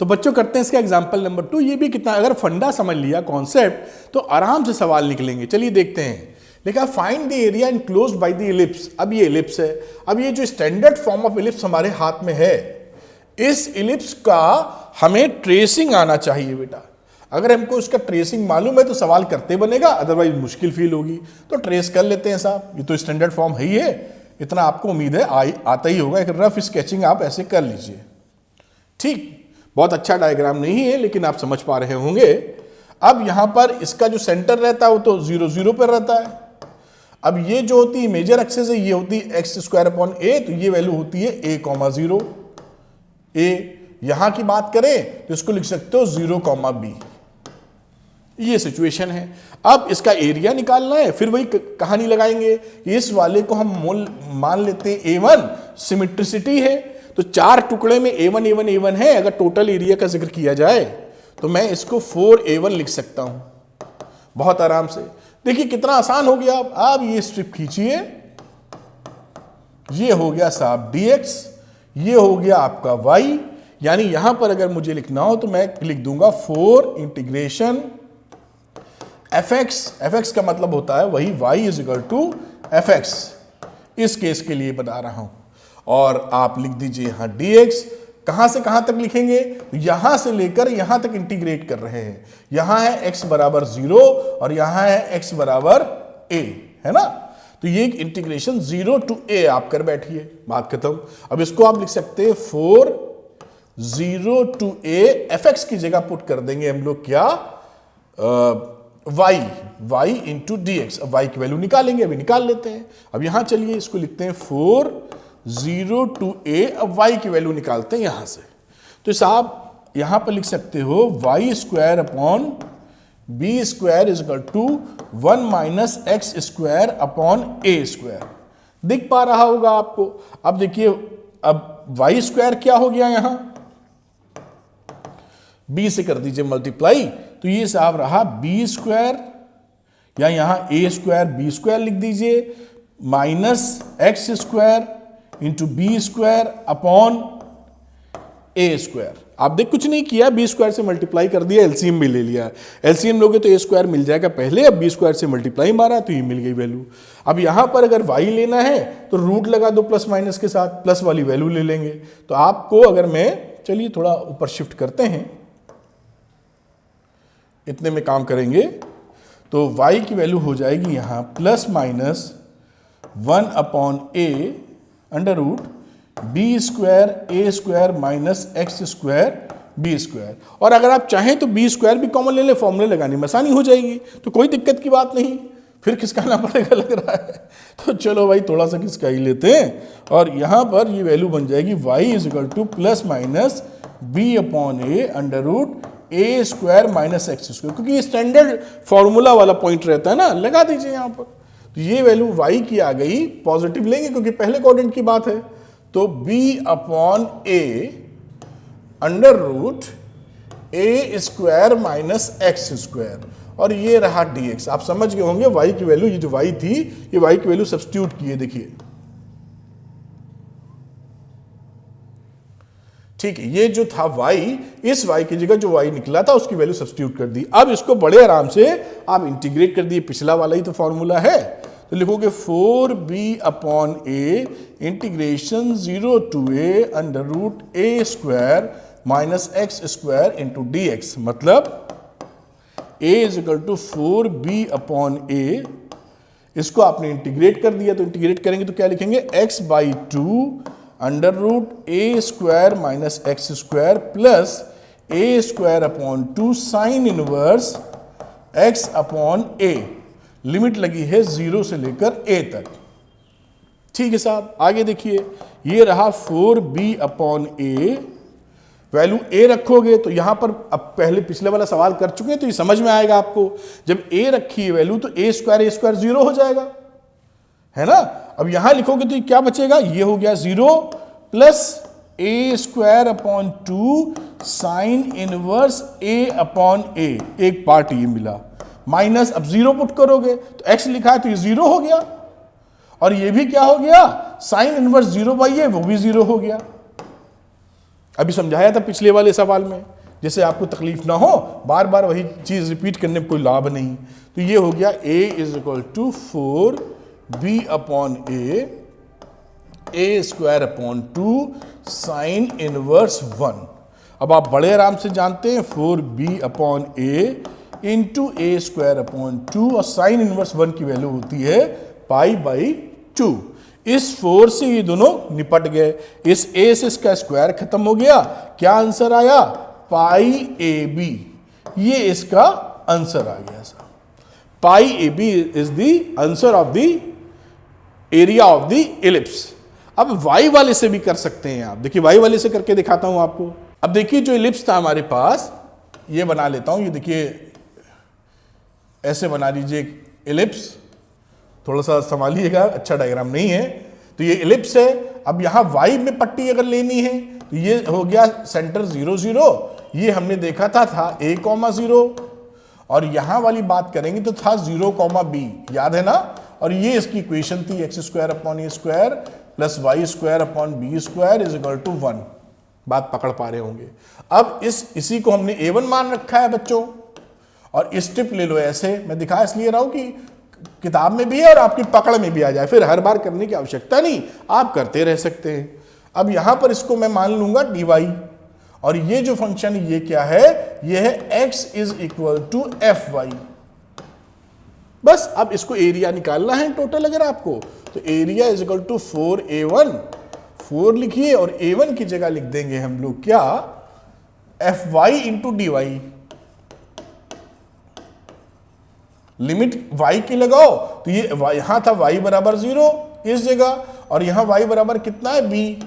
तो बच्चों करते हैं इसका एग्जाम्पल नंबर 2। ये भी कितना, अगर फंडा समझ लिया कॉन्सेप्ट तो आराम से सवाल निकलेंगे। चलिए देखते हैं। लिखा find the area enclosed by the ellipse. अब ये इलिप्स है। अब ये जो स्टैंडर्ड फॉर्म ऑफ इलिप्स हमारे हाथ में है, इस इलिप्स का हमें ट्रेसिंग आना चाहिए बेटा। अगर हमको उसका ट्रेसिंग मालूम है तो सवाल करते बनेगा, अदरवाइज मुश्किल फील होगी। तो ट्रेस कर लेते हैं साहब, ये तो स्टैंडर्ड फॉर्म है ही है, इतना आपको उम्मीद है आता ही होगा। एक रफ स्केचिंग आप ऐसे कर लीजिए। ठीक, बहुत अच्छा डायग्राम नहीं है लेकिन आप समझ पा रहे होंगे। अब यहां पर इसका जो सेंटर रहता है वो तो 0 0 पर रहता है। अब ये जो होती है मेजर एक्सेस है, ये होती है एक्स स्क्वायर अपॉन ए, तो ये वैल्यू होती है a कॉमा 0। ए यहां की बात करें तो इसको लिख सकते हो 0 कॉमा बी। ये सिचुएशन है। अब इसका एरिया निकालना है, फिर वही कहानी लगाएंगे। इस वाले को हम मान लेते हैं A1, सिमेट्रिसिटी है तो 4 टुकड़े में A1 A1 A1 है। अगर टोटल एरिया का जिक्र किया जाए तो मैं इसको 4A1 लिख सकता हूं बहुत आराम से। देखिए कितना आसान हो गया। अब ये स्ट्रिप खींचिए, ये हो गया साहब dx, ये हो गया आपका y। यानी यहां पर अगर मुझे लिखना हो तो मैं लिख दूंगा 4 इंटीग्रेशन fx का मतलब होता है वही y is equal to fx। इस केस के लिए बता रहा हूं। और आप लिख दीजिए यहां dx। कहां से कहां तक लिखेंगे? यहां से लेकर यहां तक इंटीग्रेट कर रहे हैं। यहां है x बराबर 0 और यहां है x बराबर a, है ना। तो ये इंटीग्रेशन 0 टू a आप कर बैठिए, बात खत्म। अब इसको आप लिख सकते हैं 4 0 टू a, fx की जगह पुट कर देंगे हम लोग क्या, y इंटू dx। अब y की वैल्यू निकालेंगे, अभी निकाल लेते हैं। अब यहां चलिए इसको लिखते हैं 4 0 टू a। अब y की वैल्यू निकालते हैं यहां से। तो साहब यहां पर लिख सकते हो y square upon b square is equal to 1 minus x square upon a square. दिख पा रहा होगा आपको। अब देखिए, अब y स्क्वायर क्या हो गया, यहां b से कर दीजिए मल्टीप्लाई, तो ये साहब रहा बी स्क्वायर, या यहां a स्क्वायर बी स्क्वायर लिख दीजिए, minus x square into b square upon a square. आप देख कुछ नहीं किया, बी स्क्वायर से मल्टीप्लाई कर दिया, एलसीएम भी ले लिया। एलसीएम लोगे तो ए स्क्वायर मिल जाएगा पहले, अब बी स्क्वायर से मल्टीप्लाई मारा तो ये मिल गई वैल्यू। अब यहां पर अगर y लेना है तो रूट लगा दो प्लस माइनस के साथ, प्लस वाली वैल्यू ले लेंगे। तो आपको अगर मैं, चलिए थोड़ा ऊपर शिफ्ट करते हैं, इतने में काम करेंगे तो y की वैल्यू हो जाएगी यहां plus minus 1 upon a under root b square a square minus x square b square. और अगर आप चाहें तो बी स्क्वायर भी कॉमन ले लें, फॉर्मूले लगाने में आसानी हो जाएगी, तो कोई दिक्कत की बात नहीं। फिर खिसकाना पड़ेगा लग रहा है, तो चलो भाई थोड़ा सा खिसका ही लेते हैं। और यहां पर ये वैल्यू बन जाएगी y is equal to plus minus b upon a under root a square minus x square, क्योंकि ये स्टैंडर्ड फॉर्मूला वाला पॉइंट रहता है ना, लगा दीजिए यहां पर। तो ये वैल्यू y की आ गई, पॉजिटिव लेंगे क्योंकि पहले क्वाड्रेंट की बात है। तो b upon a under root a square minus x square, और ये रहा dx। आप समझ गए होंगे y की वैल्यू, ये जो y थी, ये y की वैल्यू सब्स्टिट्यूट किए, देखिए ठीक है। ये जो था y, इस y की जगह जो y निकला था उसकी वैल्यू सब्स्टिट्यूट कर दी। अब इसको बड़े आराम से आप इंटीग्रेट कर दिए, पिछला वाला ही तो फॉर्मूला है। तो लिखोगे 4b upon a integration 0 to a under root a square minus x square into dx। मतलब a is equal to 4b upon a, इसको आपने इंटीग्रेट कर दिया। तो इंटीग्रेट करेंगे तो क्या लिखेंगे, x by 2 under root a square minus x square plus a square upon 2 sine inverse x upon a. Limit लगी है 0 से लेकर a तक। ठीक है साहब, आगे देखिए, ये रहा 4b upon a, value a रखोगे तो यहां पर, अब पहले पिछले वाला सवाल कर चुके हैं तो ये समझ में आएगा आपको। जब a रखी है वैल्यू तो a स्क्वायर 0 हो जाएगा, है ना। अब यहां लिखोगे तो ये क्या बचेगा, ये हो गया 0 plus a square upon 2 sine inverse a upon a, एक पार्ट ये मिला, माइनस अब 0 पुट करोगे तो x लिखा है तो ये 0 हो गया, और ये भी क्या हो गया, साइन इनवर्स 0 बाई ए, वो भी 0 हो गया। अभी समझाया था पिछले वाले सवाल में, जैसे आपको तकलीफ ना हो, बार बार वही चीज रिपीट करने में कोई लाभ नहीं। तो ये हो गया a is equal to 4b upon a square upon 2 sine inverse 1। अब आप बड़े आराम से जानते हैं 4b upon a into a square upon 2, और साइन इनवर्स 1 की वैल्यू होती है पाई बाई 2। इस 4 से ये दोनों निपट गए, इस a से इसका स्क्वायर खत्म हो गया। क्या आंसर आया, पाई ए बी, ये इसका आंसर आ गया साहब। Pi a b is the answer of the area of the ellipse. अब वाई वाले से भी कर सकते हैं आप, देखिए वाई वाले से करके दिखाता हूं आपको। अब देखिए जो इलिप्स था हमारे पास, ये बना लेता हूं, ये देखिए ऐसे बना लीजिए इलिप्स, थोड़ा सा संभालिएगा, अच्छा डायग्राम नहीं है। तो ये इलिप्स है। अब यहां वाई में पट्टी अगर लेनी है तो ये हो गया सेंटर 0 0, ये हमने देखा था a, 0, और यहां वाली बात करेंगे तो था 0, b, याद है ना। और ये इसकी इक्वेशन थी x² plus y² is equal to 1। बात पकड़ पा रहे होंगे। अब इसी को हमने a1 मान रखा है बच्चों, और स्टेप ले लो ऐसे, मैं दिखा इसलिए रहा हूं कि किताब में भी है और आपकी पकड़ में भी आ जाए, फिर हर बार करने की आवश्यकता नहीं, आप करते रह सकते हैं। अब यहां पर इसको मैं मान लूंगा dy, और ये जो फंक्शन ये क्या है, ये है x is equal to fy। बस अब इसको एरिया निकालना है टोटल अगर आपको, तो area is equal to 4a1, 4 लिखिए और a1 की जगह लिख देंगे हम लोग क्या, fy into dy। Limit y की लगाओ तो ये यहां था y बराबर 0 इस जगह, और यहां y बराबर कितना है b,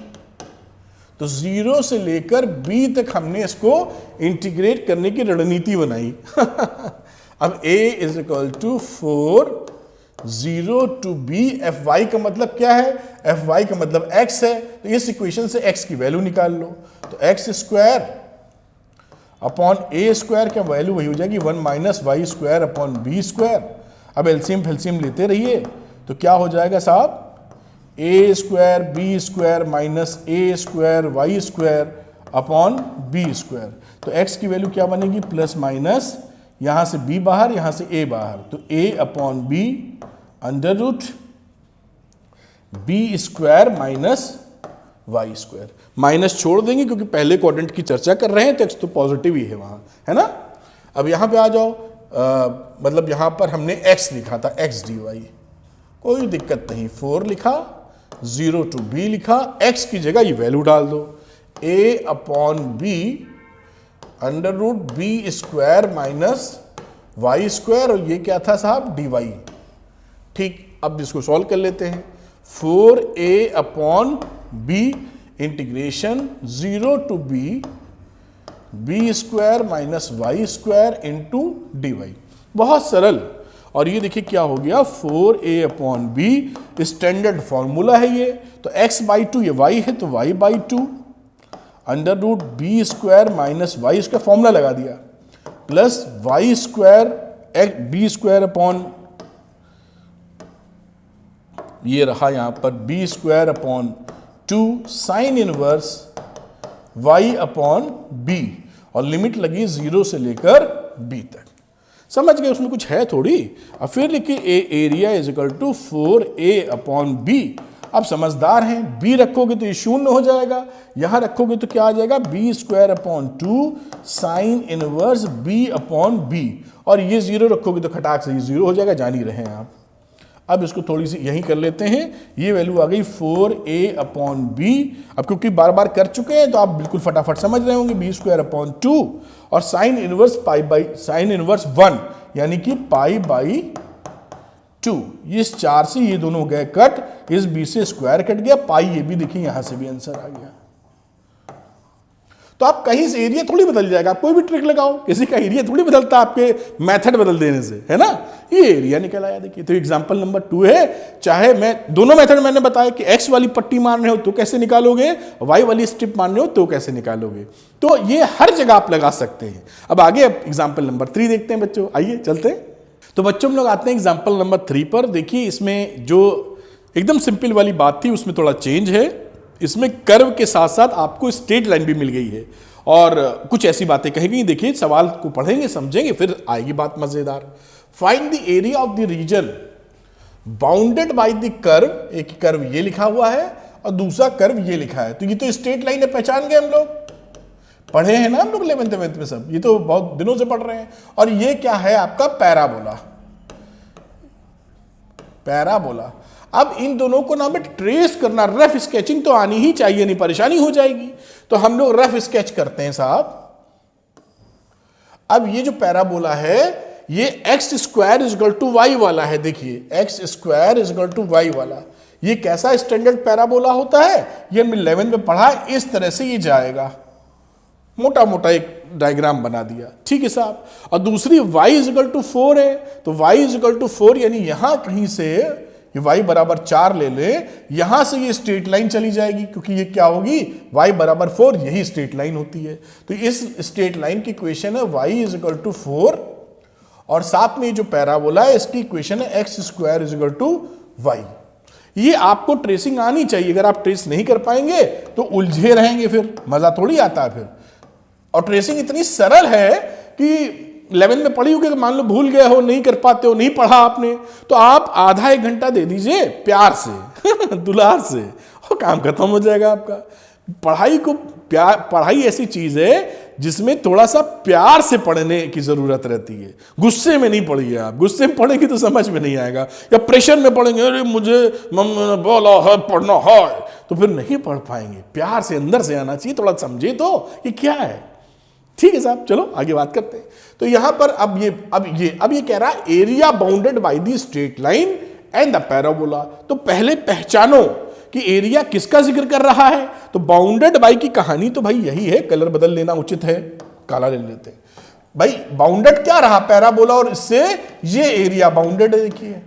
तो 0 से लेकर b तक हमने इसको इंटीग्रेट करने की रणनीति बनाई। अब a is equal to 4 0 to b, fy का मतलब क्या है, fy का मतलब x है, तो इस इक्वेशन से x की वैल्यू निकाल लो। तो x² अपॉन a² क्या वैल्यू वही हो जाएगी 1 माइनस y² अपॉन b²। अब एलसीएम फेल्सियम लेते रहिए तो क्या हो जाएगा साहब, a² b² minus a² y² upon b²। तो x की वैल्यू क्या बनेगी, प्लस माइनस, यहां से b बाहर यहां से a बाहर, तो a upon b under root b² minus y²। Minus छोड़ देंगे क्योंकि पहले क्वाड्रेंट की चर्चा कर रहे हैं तो x तो पॉजिटिव ही है वहां, है ना। अब यहां पे आ जाओ, मतलब यहां पर हमने x लिखा था x dy, कोई दिक्कत नहीं, 4 लिखा, 0 टू b लिखा, x की जगह ये वैल्यू डाल दो, a upon b under root b² minus y², और ये क्या था साहब, dy। ठीक, अब इसको सॉल्व कर लेते हैं। 4a upon b integration 0 to b² minus y² into dy, बहुत सरल। और ये देखिए क्या हो गया, 4a upon b standard formula है ये, तो x/2 ये y है तो y/2 under root b² minus y² formula लगा दिया, प्लस y² b² अपॉन ये रहा यहां पर b² upon 2 sine inverse y upon b, और लिमिट लगी 0 से लेकर b तक। समझ गए, उसमें कुछ है थोड़ी। अब फिर लिखिए a area is equal to 4a upon b। अब समझदार हैं, b रखोगे तो ये 0 हो जाएगा, यहां रखोगे तो क्या आ जाएगा, b² upon 2 sine inverse b upon b, और ये 0 रखोगे तो खटाक से ये 0 हो जाएगा, जान ही रहे हैं आप। अब इसको थोड़ी सी यहीं कर लेते हैं, ये वैल्यू आ गई 4a अपॉन b। अब क्योंकि बार बार कर चुके हैं तो आप बिल्कुल फटाफट समझ रहे होंगे, b² अपॉन 2 और साइन इनवर्स साइन इनवर्स 1 यानी कि π/2। इस 4 से ये दोनों गए कट, इस b से स्क्वायर कट गया, पाई ये भी देखिए यहां से भी आंसर आ गया। तो आप कहीं से एरिया थोड़ी बदल जाएगा, आप कोई भी ट्रिक लगाओ, किसी का एरिया थोड़ी बदलता आपके मेथड बदल देने से, है ना। ये एरिया निकल आया देखिए। तो एग्जांपल नंबर 2 है, चाहे मैं दोनों मेथड मैंने बताया कि x वाली पट्टी मान रहे हो तो कैसे निकालोगे, y वाली स्ट्रिप मान रहे हो तो कैसे निकालोगे, तो ये हर जगह आप लगा सकते हैं। अब आगे एग्जाम्पल नंबर 3 देखते हैं बच्चों, आइए चलते हैं। तो बच्चों हम लोग आते हैं एग्जाम्पल नंबर 3 पर। देखिए इसमें जो एकदम सिंपल वाली बात थी उसमें थोड़ा चेंज है, इसमें कर्व के साथ साथ आपको स्ट्रेट लाइन भी मिल गई है और कुछ ऐसी बातें कही गई। देखिए सवाल को पढ़ेंगे समझेंगे फिर आएगी बात मजेदार। Find the area of the reason bounded by the curve. एक कर्व ये लिखा हुआ है और दूसरा कर्व ये लिखा है, तो ये तो स्ट्रेट लाइन है, पहचान गए हम लोग, पढ़े हैं ना हम लोग 11th में सब, ये तो बहुत दिनों से पढ़ रहे हैं। और ये क्या है आपका पैराबोला, पैराबोला। अब इन दोनों को ना ट्रेस करना, रफ स्केचिंग तो आनी ही चाहिए, नहीं परेशानी हो जाएगी। तो हम लोग रफ स्केच करते हैं साहब। अब ये जो पैराबोला है ये x square is equal to y वाला है। देखिए x square is equal to y वाला, ये कैसा स्टैंडर्ड पैराबोला होता है, ये हमने 11 में पढ़ा, इस तरह से ये जाएगा। मोटा मोटा एक डायग्राम बना दिया, ठीक है साहब। और दूसरी y इजगल टू 4 है, तो y इजगल टू 4 यानी यहां कहीं से ये y बराबर 4 ले ले, यहां से ये स्ट्रेट लाइन चली जाएगी, क्योंकि ये क्या होगी, y बराबर 4, यही स्ट्रेट लाइन होती है। तो इस स्ट्रेट लाइन की इक्वेशन है y इजगल टू 4, और साथ में जो पैराबोला है इसकी इक्वेशन है x square is equal to y. ये आपको ट्रेसिंग आनी चाहिए, अगर आप ट्रेस नहीं कर पाएंगे तो उलझे रहेंगे, फिर मजा थोड़ी आता है फिर। और ट्रेसिंग इतनी सरल है कि 11 में पढ़ी होगी, मान लो भूल गए हो, नहीं कर पाते हो, नहीं पढ़ा आपने, तो आप आधा 1 घंटा दे दीजिए प्यार से दुलार से, और काम खत्म हो जाएगा आपका। पढ़ाई को पढ़ाई ऐसी चीज है जिसमें थोड़ा सा प्यार से पढ़ने की जरूरत रहती है। गुस्से में नहीं पढ़िए आप, गुस्से में पढ़ेंगे तो समझ में नहीं आएगा, या प्रेशर में पढ़ेंगे, अरे मुझे मम्मी ने बोला है पढ़ना है, तो फिर नहीं पढ़ पाएंगे। प्यार से अंदर से आना चाहिए, थोड़ा समझे तो कि क्या है। ठीक है साहब, चलो आगे बात करते हैं। तो यहां पर अब ये कह रहा है area bounded by the straight line and the parabola. तो पहले पहचानो कि एरिया किसका जिक्र कर रहा है। तो बाउंडेड बाय की कहानी तो भाई यही है, कलर बदल लेना उचित है, काला ले लेते हैं भाई। बाउंडेड क्या रहा, पैराबोला, और इससे ये एरिया बाउंडेड है। देखिए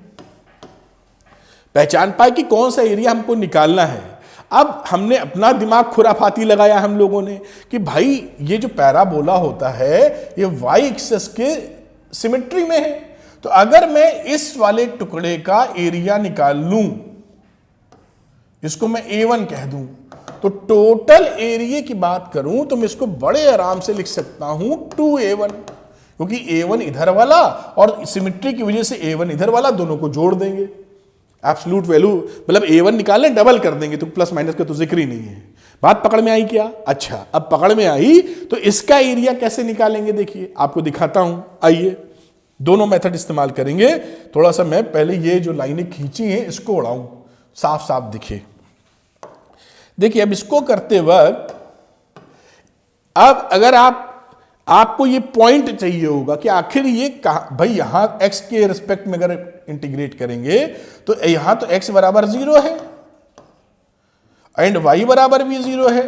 पहचान पाए कि कौन सा एरिया हमको निकालना है। अब हमने अपना दिमाग खुराफाती लगाया हम लोगों ने कि भाई ये जो पैराबोला होता है ये वाई एक्सिस के सिमेट्री में है। तो अगर मैं इस वाले टुकड़े का एरिया निकाल लूं, इसको मैं A1 कह दूं, तो टोटल एरिया की बात करूं तो मैं इसको बड़े आराम से लिख सकता हूं 2A1, क्योंकि A1 इधर वाला और सिमेट्री की वजह से A1 इधर वाला, दोनों को जोड़ देंगे। एब्सोल्यूट वैल्यू मतलब A1 निकालें, डबल कर देंगे, तो प्लस माइनस का तो जिक्र ही नहीं है। बात पकड़ में आई क्या? अच्छा, अब पकड़ में आई तो इसका एरिया कैसे निकालेंगे, देखिए आपको दिखाता हूं। आइए दोनों मेथड इस्तेमाल करेंगे। थोड़ा सा मैं पहले ये जो लाइनें खींची हैं इसको उड़ाऊं, साफ साफ दिखे। देखिए अब इसको करते वक्त, अब अगर आपको ये पॉइंट चाहिए होगा कि आखिर ये कहां, भाई यहां x के रिस्पेक्ट में अगर इंटीग्रेट करेंगे तो यहां तो x बराबर 0 है एंड y बराबर भी 0 है,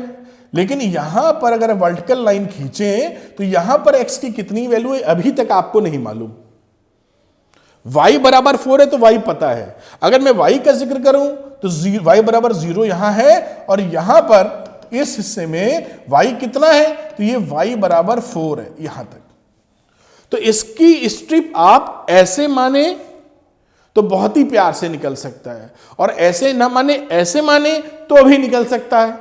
लेकिन यहां पर अगर वर्टिकल लाइन खींचें तो यहां पर x की कितनी वैल्यू है अभी तक आपको नहीं मालूम। y बराबर 4 है तो y पता है। अगर मैं y का जिक्र करूं तो y बराबर 0 यहां है, और यहां पर इस हिस्से में y कितना है, तो ये y बराबर 4 है यहां तक। तो इसकी स्ट्रिप आप ऐसे माने तो बहुत ही प्यार से निकल सकता है, और ऐसे ना माने, ऐसे माने तो भी निकल सकता है,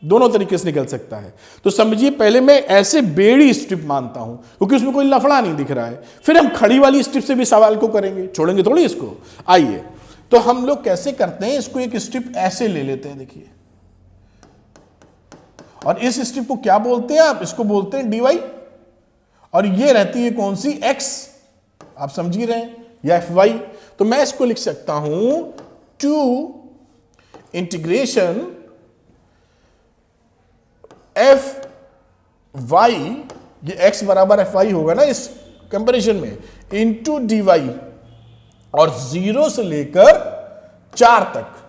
दोनों तरीके से निकल सकता है। तो समझिए पहले मैं ऐसे बेड़ी स्ट्रिप मानता हूं क्योंकि उसमें कोई लफड़ा नहीं दिख रहा है, फिर हम खड़ी वाली स्ट्रिप से भी सवाल को करेंगे, छोड़ेंगे थोड़ी इसको। आइए तो हम लोग कैसे करते हैं, इसको एक स्ट्रिप ऐसे ले लेते हैं, देखिए, और इस स्ट्रिप को क्या बोलते हैं आप, इसको बोलते हैं dy, और ये रहती है कौन सी, x, आप समझ ही रहे हैं, या fy। तो मैं इसको लिख सकता हूं 2 इंटीग्रेशन fy, ये x बराबर fy होगा ना इस कंपैरिजन में, इंटू dy, और 0 से लेकर 4 तक।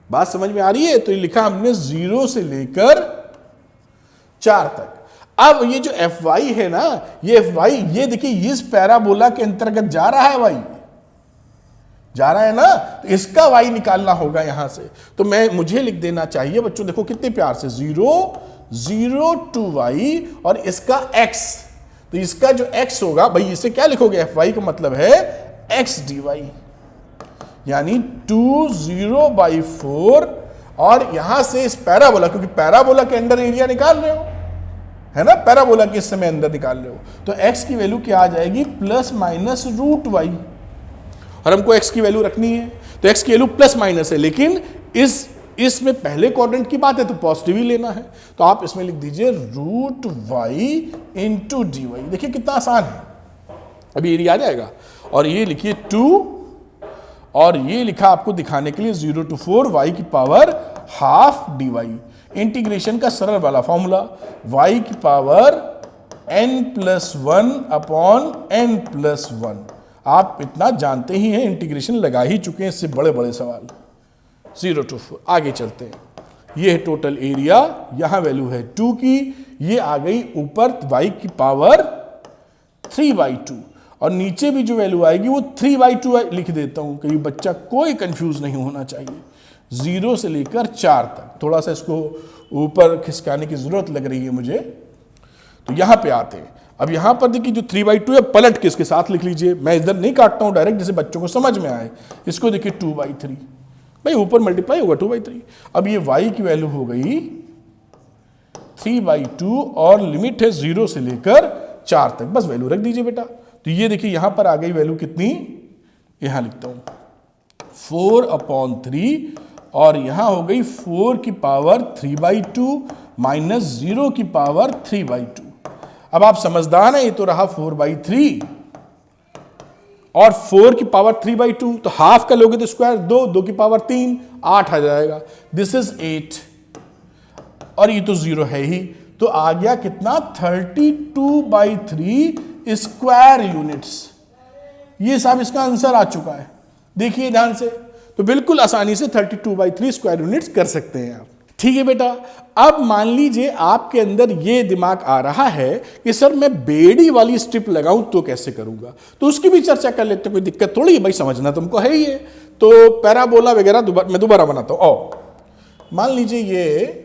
बात समझ में आ रही है? तो ये लिखा हमने 0 से लेकर 4 तक। अब ये जो fy है ना, ये fy, ये देखिए इस पैराबोला के अंतर्गत जा रहा है, y जा रहा है ना, तो इसका y निकालना होगा यहां से। तो मुझे लिख देना चाहिए बच्चों, देखो कितने प्यार से, 0 0 टू y और इसका x। तो इसका जो x होगा भाई, इसे क्या लिखोगे, fy का मतलब है x dy, यानी 2 0/4, और यहां से इस पैराबोला, क्योंकि पैराबोला के अंदर एरिया निकाल रहे हो, है ना, पैराबोला के इस समय अंदर निकाल रहे हो, तो x की वैल्यू क्या आ जाएगी, प्लस माइनस रूट y, और हमको x की वैल्यू रखनी है, तो x की वैल्यू प्लस माइनस है, लेकिन इसमें पहले क्वाड्रेंट की बात है तो पॉजिटिव ही लेना है। तो आप इसमें लिख दीजिए रूट y इंटू dy। देखिए कितना आसान है, अभी एरिया आ जाएगा। और ये लिखिए 2, और ये लिखा आपको दिखाने के लिए 0 to 4 y की पावर हाफ dy। इंटीग्रेशन का सरल वाला फॉर्मूला, y की पावर n+1 अपॉन n+1। आप इतना जानते ही हैं, इंटीग्रेशन लगा ही चुके हैं इससे बड़े बड़े सवाल। 0 to 4। आगे चलते हैं। ये है टोटल एरिया, यहां वैल्यू है 2 की, ये आ गई ऊपर y की पावर 3/2 और नीचे भी जो वैल्यू आएगी वो 3/2 लिख देता हूं, कहीं बच्चा कोई कंफ्यूज नहीं होना चाहिए। 0 से लेकर 4 तक, थोड़ा सा इसको ऊपर खिसकाने की जरूरत लग रही है मुझे। तो यहां पे आते हैं। अब यहां पर देखिए जो 3/2 है, पलट के इसके साथ लिख लीजिए, मैं इधर नहीं काटता हूं डायरेक्ट, जैसे बच्चों को समझ में आए। इसको देखिए 2/3, भाई ऊपर मल्टीप्लाई होगा 2/3। अब ये y की वैल्यू हो गई 3/2 और लिमिट है 0 से लेकर 4 तक, बस वैल्यू रख दीजिए बेटा। तो ये देखिए यहां पर आ गई वैल्यू कितनी, यहां लिखता हूं 4/3 और यहां हो गई 4 की पावर 3/2 माइनस 0 की पावर 3/2। अब आप समझदार हैं, ये तो रहा 4/3 और 4 की पावर 3/2, तो हाफ का लोगे तो स्क्वायर 2 की पावर 3, 8 आ जाएगा। दिस इज 8 और ये तो 0 है ही, तो आ गया कितना 32/3 स्क्वायर यूनिट्स। ये साहब इसका आंसर आ चुका है, देखिए ध्यान से। तो बिल्कुल आसानी से 32/3 स्क्वायर यूनिट्स कर सकते हैं आप। ठीक है बेटा। अब मान लीजिए आपके अंदर ये दिमाग आ रहा है कि सर मैं बेड़ी वाली स्ट्रिप लगाऊं तो कैसे करूंगा, तो उसकी भी चर्चा कर लेते हैं, कोई दिक्कत थोड़ी है भाई, समझना तुमको है ही है। तो पैराबोला वगैरह मैं दोबारा बनाता हूं। मान लीजिए ये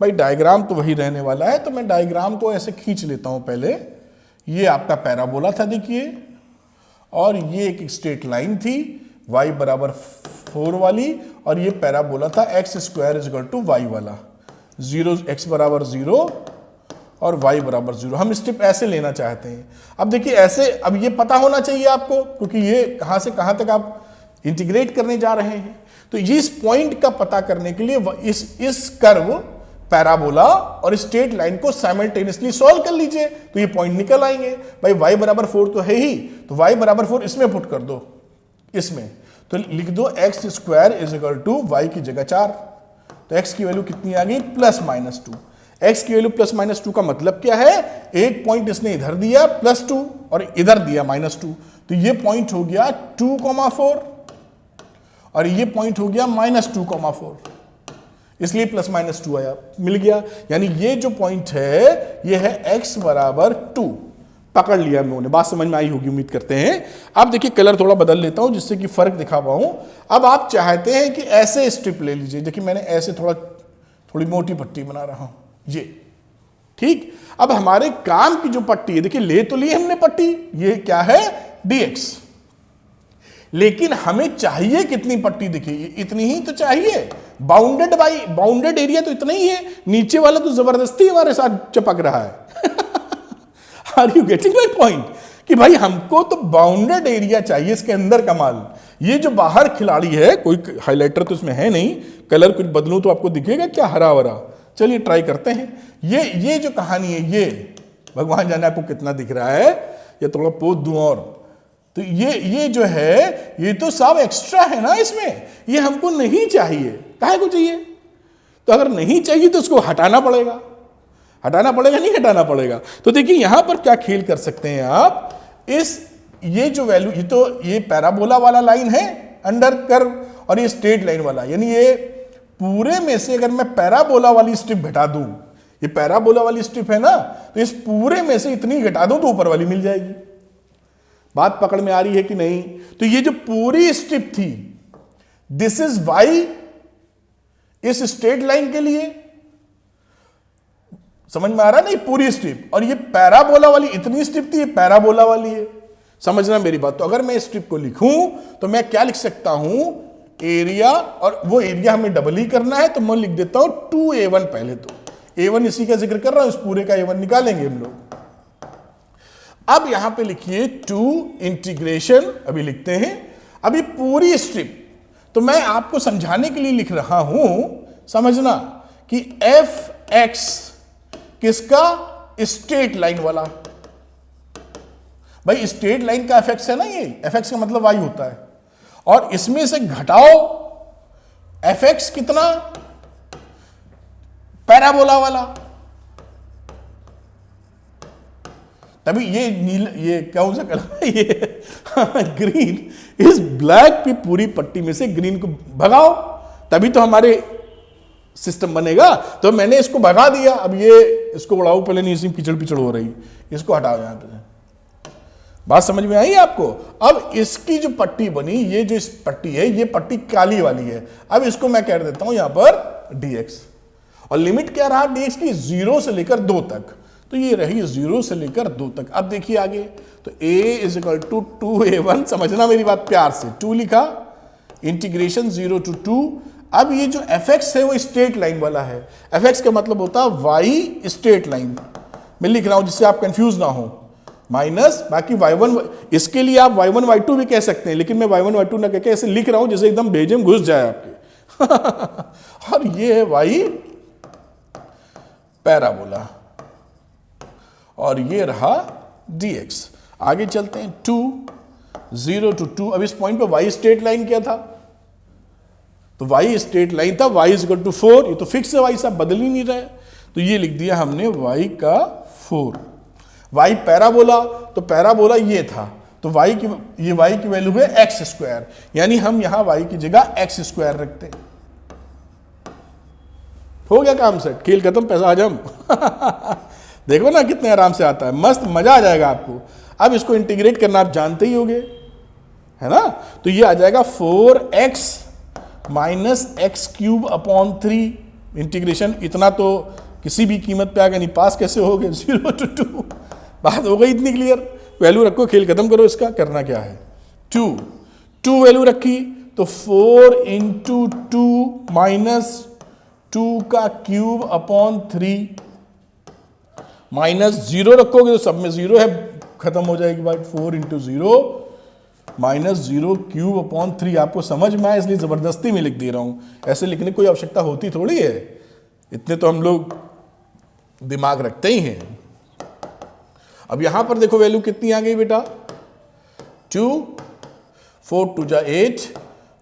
भाई डायग्राम तो वही रहने वाला है, तो मैं डायग्राम को ऐसे खींच लेता हूं पहले। ये आपका पैराबोला था देखिए, और ये एक स्ट्रेट लाइन थी y बराबर 4 वाली, और ये पैराबोला था x² = y वाला, 0 x बराबर 0 और y बराबर 0। हम स्टेप ऐसे लेना चाहते हैं। अब देखिए ऐसे, अब ये पता होना चाहिए आपको, क्योंकि ये कहां से कहां तक आप इंटीग्रेट करने जा रहे हैं। तो इस पॉइंट का पता करने के लिए इस कर्व, पैराबोला और स्ट्रेट लाइन को साइमल्टेनियसली सॉल्व कर लीजिए, तो ये पॉइंट निकल आएंगे। भाई y बराबर 4 तो है ही, तो y बराबर 4 इसमें पुट कर दो, इसमें तो लिख दो x² = y की जगह 4। तो x की वैल्यू कितनी आ गई, +-2। x की वैल्यू +-2 का मतलब क्या है, एक पॉइंट इसने इधर दिया +2 और इधर दिया -2, तो ये पॉइंट हो गया 2,4 और ये पॉइंट हो गया -2,4, इसलिए +-2 आया, मिल गया। यानी ये जो पॉइंट है ये है x बराबर 2। पकड़ लिया हम लोगों ने, बात समझ में आई होगी उम्मीद करते हैं। अब देखिए कलर थोड़ा बदल लेता हूं जिससे कि फर्क दिखा पाऊं। अब आप चाहते हैं कि ऐसे स्ट्रिप ले लीजिए, देखिए मैंने ऐसे थोड़ी मोटी पट्टी बना रहा हूं, ये ठीक। अब हमारे काम की जो पट्टी है, देखिए ले तो ली हमने पट्टी, ये क्या है dx, लेकिन हमें चाहिए कितनी पट्टी, देखिए इतनी ही तो चाहिए। बाउंडेड एरिया तो इतना ही है, नीचे वाला तो जबरदस्ती हमारे साथ चिपक रहा है। Are you getting my point, कि भाई हमको तो बाउंडेड एरिया चाहिए, इसके अंदर का माल। ये जो बाहर खिलाड़ी है, कोई हाइलाइटर तो इसमें है नहीं, कलर कुछ बदलूं तो आपको दिखेगा क्या, हरा भरा। चलिए ट्राई करते हैं। ये जो कहानी है, ये भगवान जाने आपको कितना दिख रहा है, ये थोड़ा पोत दूं और, तो ये जो है ये तो सब एक्स्ट्रा है ना, इसमें ये हमको नहीं चाहिए। काहे को चाहिए, तो अगर नहीं चाहिए तो उसको हटाना पड़ेगा, नहीं हटाना पड़ेगा। तो देखिए यहां पर क्या खेल कर सकते हैं आप, ये जो वैल्यू, ये पैराबोला वाला लाइन है अंडर कर्व, और ये स्ट्रेट लाइन वाला, यानी ये पूरे में से अगर मैं पैराबोला वाली स्ट्रिप घटा दूं, ये पैराबोला वाली स्ट्रिप है ना, तो इस पूरे में से इतनी घटा दूं तो ऊपर वाली मिल जाएगी। बात पकड़ में आ रही है कि नहीं। तो ये जो पूरी स्ट्रिप थी, दिस इज y इस स्ट्रेट लाइन के लिए, समझ में आ रहा है नहीं, पूरी स्ट्रिप, और ये पैराबोला वाली इतनी स्ट्रिप थी, ये पैराबोला वाली है, समझना मेरी बात। तो अगर मैं स्ट्रिप को लिखूं तो मैं क्या लिख सकता हूं, एरिया, और वो एरिया हमें डबल ही करना है, तो मैं लिख देता हूं 2a1। पहले तो a1 इसी का जिक्र कर रहा हूं, इस पूरे का a1 निकालेंगे हम लोग। अब यहां पे लिखिए 2 इंटीग्रेशन, अभी लिखते हैं। अभी पूरी स्ट्रिप तो मैं आपको समझाने के लिए लिख रहा हूं, समझना कि fx किसका, स्ट्रेट लाइन वाला। भाई स्ट्रेट लाइन का fx है ना, ये fx का मतलब y होता है, और इसमें से घटाओ fx कितना, पैराबोला वाला, तभी ये नीला, ये कौन सा कलर है ये ग्रीन, इस ब्लैक की पूरी पट्टी में से ग्रीन को भगाओ, तभी तो हमारे सिस्टम बनेगा। तो मैंने इसको भगा दिया, अब ये इसको बढ़ाओ, पहले नहीं इसी कीचड़ पिचड़ हो रही, इसको हटाओ यहां पे। बात समझ में आई आपको? अब इसकी जो पट्टी बनी, ये जो इस पट्टी है, ये पट्टी काली वाली है। अब इसको मैं कह देता हूं यहां पर dx, और लिमिट क्या रहा dx की? 0 से लेकर 2 तक, तो ये रही 0 से लेकर 2 तक। अब देखिए आगे, तो a = 2a1, समझना मेरी बात प्यार से, 2 लिखा, इंटीग्रेशन 0 to 2। अब ये जो fx है वो स्ट्रेट लाइन वाला है, fx का मतलब होता है y स्ट्रेट लाइन, मैं लिख रहा हूं जिससे आप कंफ्यूज ना हो, माइनस बाकी y1, इसके लिए आप y1 y2 भी कह सकते हैं, लेकिन मैं y1 y2 ना कह के ऐसे लिख रहा हूं जैसे एकदम भेजे में घुस जाए आपके और ये है y पैराबोला, और ये रहा dx। आगे चलते हैं, 2 0 to 2। अब इस पॉइंट पे y स्ट्रेट लाइन क्या था? तो y स्ट्रेट लाइन था, y = 4, ये तो फिक्स है, y साहब बदल ही नहीं रहा है, तो ये लिख दिया हमने y का 4। y पैराबोला, तो पैराबोला ये था, तो y की वैल्यू है x², यानी हम यहां y की जगह x² रखते हैं। हो गया काम सेट, खेल खत्म, पैसा हजम देखो ना कितने आराम से आता है, मस्त मजा आ जाएगा आपको। अब इसको इंटीग्रेट करना आप जानते ही होंगे, है ना? तो ये आ जाएगा 4x - x³ 3। इंटीग्रेशन इतना तो किसी भी कीमत पे आगे नहीं, पास कैसे हो गए? 0 to 2। बात हो गई इतनी क्लियर। वैल्यू रखो, खेल खत्म करो। इसका करना क्या है, 2 वैल्यू रखी, तो 4 × 2 - 2 का क्यूब अपॉन 3, -0 रखोगे तो सब में 0 है, खत्म हो जाएगी बात। 4 × 0 - 0 क्यूब अपॉन 3। आपको समझ में आए इसलिए जबरदस्ती में लिख दे रहा हूं, ऐसे लिखने की कोई आवश्यकता होती थोड़ी है, इतने तो हम लोग दिमाग रखते ही हैं। अब यहां पर देखो वैल्यू कितनी आ गई बेटा, 2, 4 × 2 = 8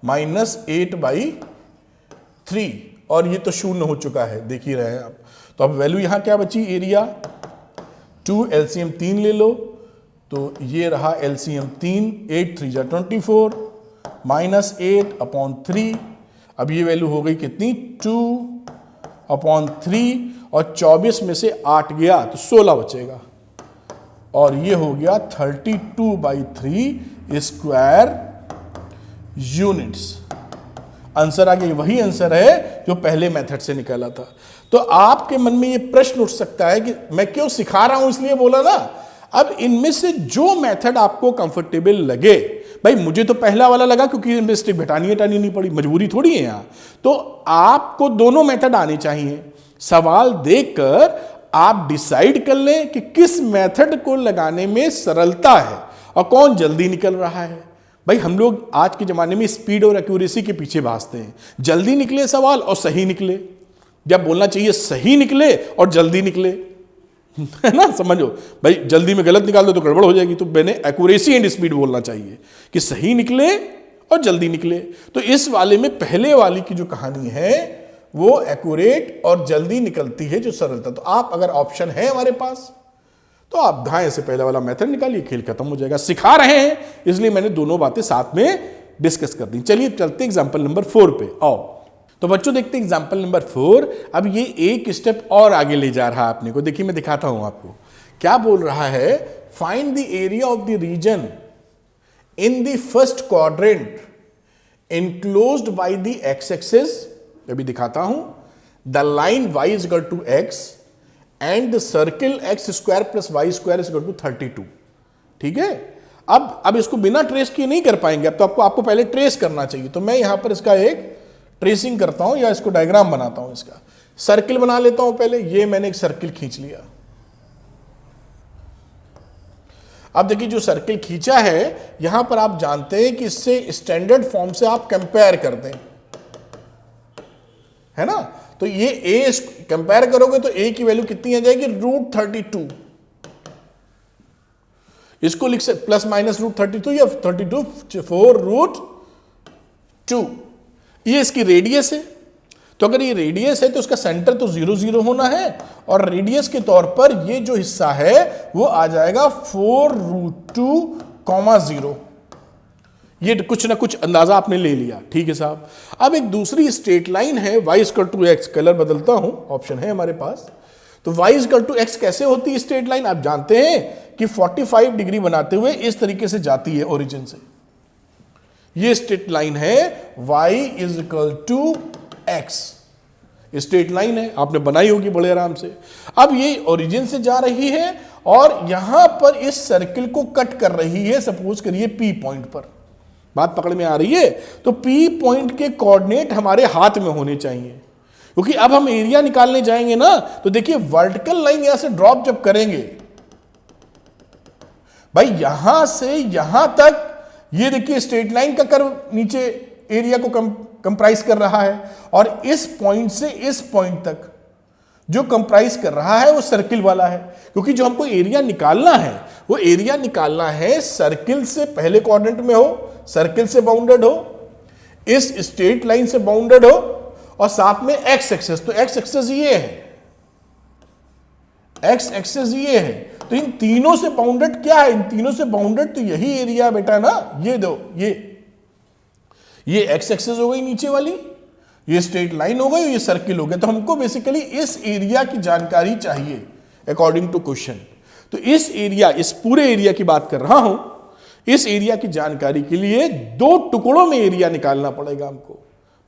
-8/3, और ये तो 0 हो चुका है, देख ही रहे हैं आप। तो अब वैल्यू यहां क्या बची, एरिया 2, एलसीएम 3 ले लो, तो ये रहा एलसीएम 3, 8 × 3 = 24 -8/3। अब ये वैल्यू हो गई कितनी, 2/3, और 24 में से 8 गया तो 16 बचेगा, और ये हो गया 32/3 स्क्वायर यूनिट्स। आंसर आ गया, वही आंसर है जो पहले मेथड से निकाला था। तो आपके मन में ये प्रश्न उठ सकता है कि मैं क्यों सिखा रहा हूं, इसलिए बोला ना। अब इनमें से जो मेथड आपको कंफर्टेबल लगे, भाई मुझे तो पहला वाला लगा क्योंकि मिस्टेक हटानी नहीं पड़ी, मजबूरी थोड़ी है यहां, तो आपको दोनों मेथड आने चाहिए। सवाल देखकर आप डिसाइड कर लें कि किस मेथड को लगाने में सरलता है और कौन जल्दी निकल रहा है। भाई हम लोग आज के जमाने में स्पीड और एक्यूरेसी के पीछे भागते हैं, जल्दी निकले सवाल और सही निकले, जब बोलना चाहिए सही निकले और जल्दी निकले, है ना? समझो भाई, जल्दी में गलत निकाल दो तो गड़बड़ हो जाएगी, तो मैंने एक्यूरेसी एंड स्पीड बोलना चाहिए कि सही निकले और जल्दी निकले। तो इस वाले में पहले वाली की जो कहानी है वो एक्यूरेट और जल्दी निकलती है, जो सरलता। तो आप अगर ऑप्शन है हमारे पास तो आप दाएं से पहले वाला मेथड निकालिए, खेल खत्म हो जाएगा। सिखा रहे हैं इसलिए मैंने दोनों बातें साथ में डिस्कस कर दी। चलिए चलते एग्जांपल नंबर 4 पे। आओ तो बच्चों देखते हैं एग्जांपल नंबर 4। अब ये एक स्टेप और आगे ले जा रहा है अपने को। देखिए मैं दिखाता हूं आपको क्या बोल रहा है। Find the area of the region in the first quadrant enclosed by the x-axis, अभी दिखाता हूं, the line y is equal to x and the circle x square plus y square is equal to 32। ठीक है, अब इसको बिना trace किए नहीं कर पाएंगे, अब तो आपको पहले ट्रेस करना चाहिए। तो मैं यहां पर इसका एक ट्रेसिंग करता हूं या इसको डायग्राम बनाता हूं। इसका सर्किल बना लेता हूं पहले। ये मैंने एक सर्किल खींच लिया। अब देखिए जो सर्किल खींचा है यहां पर आप जानते हैं कि इससे स्टैंडर्ड फॉर्म से आप कंपेयर कर दें, है ना। तो ये a कंपेयर करोगे तो a की वैल्यू कितनी आ जाएगी, √32। इसको लिख सकते प्लस माइनस √32 या 32 4√2। ये इसकी रेडियस है। तो अगर ये रेडियस है तो उसका सेंटर तो 0 0 होना है, और रेडियस के तौर पर ये जो हिस्सा है वो आ जाएगा 4√2, 0। ये कुछ ना कुछ अंदाजा आपने ले लिया, ठीक है साहब। अब एक दूसरी स्ट्रेट लाइन है y=x, कलर बदलता हूं, ऑप्शन है हमारे पास। तो y=x कैसे होती है स्ट्रेट लाइन? आप जानते हैं कि 45 डिग्री बनाते हुए इस तरीके से जाती है ओरिजिन से। ये स्ट्रेट लाइन है y=x, स्ट्रेट लाइन है, आपने बनाई होगी बड़े आराम से। अब ये ओरिजिन से जा रही है और यहां पर इस सर्किल को कट कर रही है, सपोज करिए P पॉइंट पर। बात पकड़ में आ रही है? तो P पॉइंट के कोऑर्डिनेट हमारे हाथ में होने चाहिए, क्योंकि अब हम एरिया निकालने जाएंगे ना, तो देखिए वर्टिकल लाइन यहां से ड्रॉप जब करेंगे भाई, यहां से यहां तक, ये देखिए स्ट्रेट लाइन का कर्व नीचे एरिया को कंप्राइज कर रहा है, और इस पॉइंट से इस पॉइंट तक जो कंप्राइज कर रहा है वो सर्किल वाला है। क्योंकि जो हमको एरिया निकालना है वो एरिया निकालना है सर्किल से पहले कोऑर्डिनेट में हो, सर्किल से बाउंडेड हो, इस स्ट्रेट लाइन से बाउंडेड हो, और साथ में एक्स एक्सेस। तो एक्स एक्सेस ये है, एक्स एक्सेस ये है, तो इन तीनों से बाउंडेड क्या है? इन तीनों से बाउंडेड तो यही एरिया बेटा ना, ये दो, ये एक्स एक्सेस हो गई नीचे वाली, ये स्ट्रेट लाइन हो गई, ये सर्किल हो गया। तो हमको बेसिकली इस एरिया की जानकारी चाहिए अकॉर्डिंग टू क्वेश्चन। तो इस एरिया, इस पूरे एरिया की बात कर रहा हूं, इस एरिया की जानकारी के लिए 2 टुकड़ों में एरिया निकालना पड़ेगा हमको।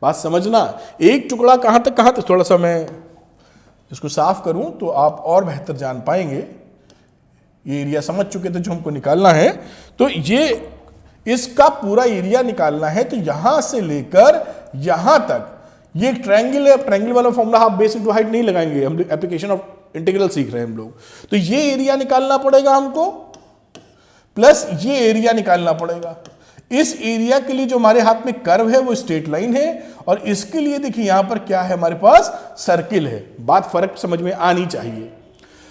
बात समझना, एक टुकड़ा कहां तक, थोड़ा सा मैं इसको साफ करूं तो आप और बेहतर जान पाएंगे। ये एरिया समझ चुके थे जो हमको निकालना है, तो ये इसका पूरा एरिया निकालना है। तो यहां से लेकर यहां तक ये एक ट्रायंगल है, ट्रायंगल वाला फॉर्मूला आप बेस इनटू हाइट नहीं लगाएंगे, हम एप्लीकेशन ऑफ इंटीग्रल सीख रहे हैं हम लोग। तो ये एरिया निकालना पड़ेगा हमको, प्लस ये एरिया निकालना पड़ेगा। इस एरिया के लिए जो हमारे हाथ में कर्व है वो स्ट्रेट लाइन है, और इसके लिए देखिए यहां पर क्या है हमारे पास, सर्किल है। बात फर्क समझ में आनी चाहिए।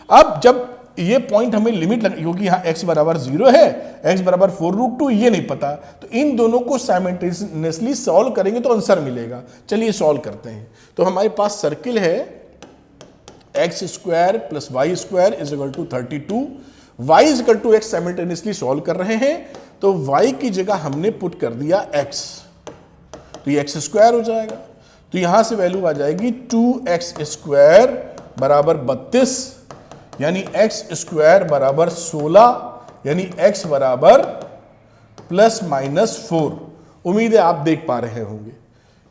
अब जब ये पॉइंट हमें लिमिट लग, क्योंकि यहां x बराबर 0 है, x बराबर 4√2, ये नहीं पता, तो इन दोनों को साइमल्टेनियसली सॉल्व करेंगे तो आंसर मिलेगा। चलिए सॉल्व करते हैं। तो हमारे पास सर्किल है x² + y² = 32, y x simultaneously solve कर रहे हैं, तो y की जगह हमने पुट कर दिया x, तो ये x² हो जाएगा। तो यहां से वैल्यू आ जाएगी 2x² बराबर 32, यानी x² बराबर 16, यानी x बराबर ±4। उम्मीद है आप देख पा रहे होंगे,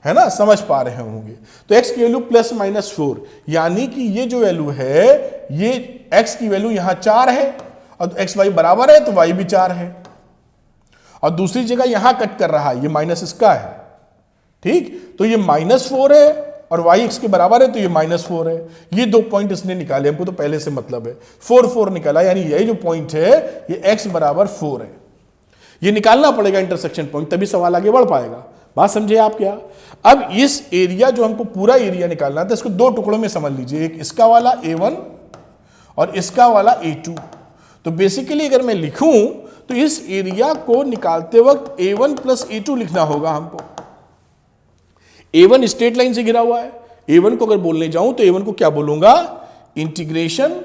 है ना, समझ पा रहे होंगे। तो x की वैल्यू +-4, यानी कि ये जो वैल्यू है, ये x की वैल्यू यहां 4 है, और x y बराबर है तो y भी 4 है, और दूसरी जगह यहां कट कर रहा है, ये माइनस इसका है, ठीक। तो ये -4 है और y x के बराबर है, तो ये -4 है। ये 2 पॉइंट इसने निकाले, हमको तो पहले से मतलब है, 4 निकाला, यानी यही जो पॉइंट है ये x बराबर 4 है। ये निकालना पड़ेगा इंटरसेक्शन पॉइंट, तभी सवाल आगे बढ़ पाएगा। बात समझे आप क्या? अब इस एरिया जो हमको पूरा एरिया निकालना था, इसको 2 टुकड़ों में समझ लीजिए, एक इसका वाला A1 और इसका वाला A2। तो बेसिकली अगर मैं लिखूं तो इस एरिया को निकालते वक्त A1 + A2 लिखना होगा हमको। A1 स्ट्रेट लाइन से घिरा हुआ है, A1 को अगर बोलने जाऊं तो A1 को क्या बोलूंगा, इंटीग्रेशन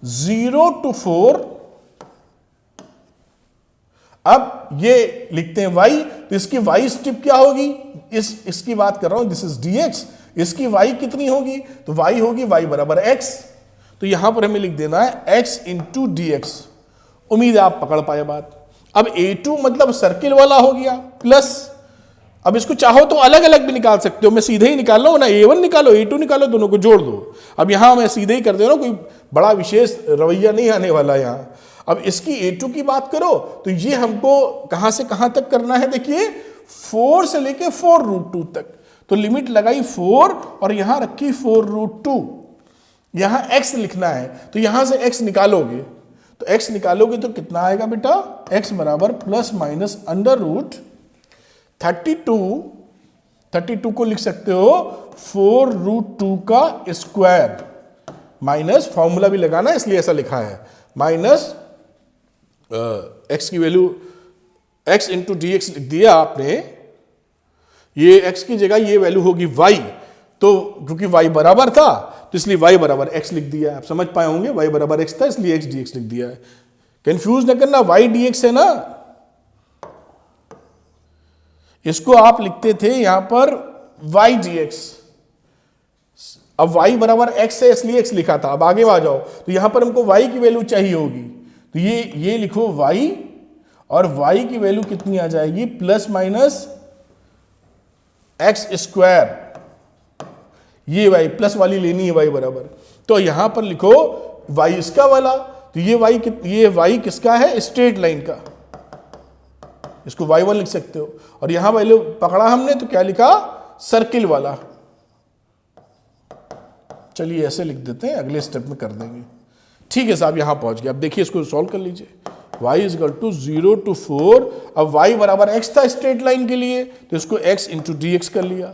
0 to 4, अब ये लिखते हैं y, तो इसकी y स्टेप क्या होगी, इसकी बात कर रहा हूं, दिस इज dx, इसकी y कितनी होगी, तो y होगी y बराबर x, तो यहां पर हमें लिख देना है x × dx। उम्मीद है आप पकड़ पाए बात। अब A2 मतलब सर्किल वाला हो गया, प्लस, अब इसको चाहो तो अलग अलग भी निकाल सकते हो, मैं सीधे ही निकाल लो ना, A1 निकालो A2 निकालो, दोनों को जोड़ दो। अब यहां मैं सीधे ही कर दे रहा हूं, कोई बड़ा विशेष रवैया नहीं आने वाला यहां। अब इसकी A2 की बात करो तो ये हमको कहां से कहां तक करना है, देखिए 4 से लेके 4√2 तक। तो लिमिट लगाई 4 और यहां रखी 4√2, यहां x लिखना है, तो यहां से x निकालोगे, तो x निकालोगे तो कितना आएगा बेटा, x बराबर ±√32 को लिख सकते हो 4√2 का स्क्वायर, माइनस, फॉर्मूला भी लगाना इसलिए ऐसा लिखा है, माइनस x की वैल्यू x × dx लिख दिया आपने, ये x की जगह ये वैल्यू होगी y, तो क्योंकि y बराबर था तो इसलिए y बराबर x लिख दिया। आप समझ पाए होंगे, y बराबर x था इसलिए x dx लिख दिया है। कंफ्यूज न करना, y dx है ना, इसको आप लिखते थे यहां पर y dx। अब y बराबर x है इसलिए x लिखा था। अब आगे आ जाओ तो यहां पर हमको y की वैल्यू चाहिए होगी, तो ये लिखो y, और y की वैल्यू कितनी आ जाएगी, प्लस माइनस एक्स स्क्वायर। ये y प्लस वाली लेनी है y बराबर, तो यहां पर लिखो y इसका वाला, तो ये y किसका है, स्ट्रेट लाइन का, इसको y1 लिख सकते हो। और यहां वैल्यू पकड़ा हमने तो क्या लिखा, सर्किल वाला। चलिए ऐसे लिख देते हैं, अगले स्टेप में कर देंगे। ठीक है साहब, यहां पहुंच गए। अब देखिए इसको सॉल्व कर लीजिए। y is equal to 0 to 4। अब y बराबर x था स्ट्रेट लाइन के लिए, तो इसको x इंटू डी एक्स कर लिया।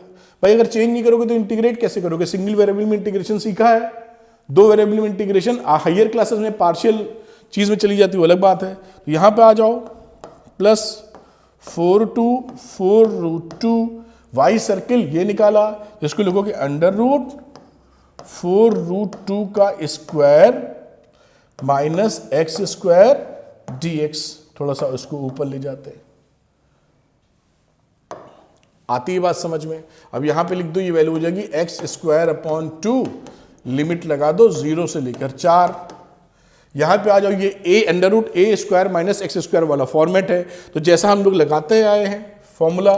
भाई अगर चेंज नहीं करोगे तो इंटीग्रेट कैसे करोगे, सिंगल वेरिएबल में इंटीग्रेशन सीखा है, दो वेरिएबल में इंटीग्रेशन हायर क्लासेस में पार्शियल चीज में चली जाती है, वो अलग बात है। तो यहां पे आ जाओ, plus 4 to 4 root 2 y circle ये निकाला, इसको लिखोगे अंडर रूट 4 रूट 2 का square minus x square dx। थोड़ा सा उसको ऊपर ले जाते हैं, आती है बात समझ में। अब यहां पे लिख दो, ये वैल्यू हो जाएगी एक्स स्क्वायर अपॉन 2, लिमिट लगा दो 0 से लेकर 4। यहां पे आ जाओ, ये a under root a square minus x square वाला फॉर्मेट है, तो जैसा हम लोग लगाते आए हैं formula,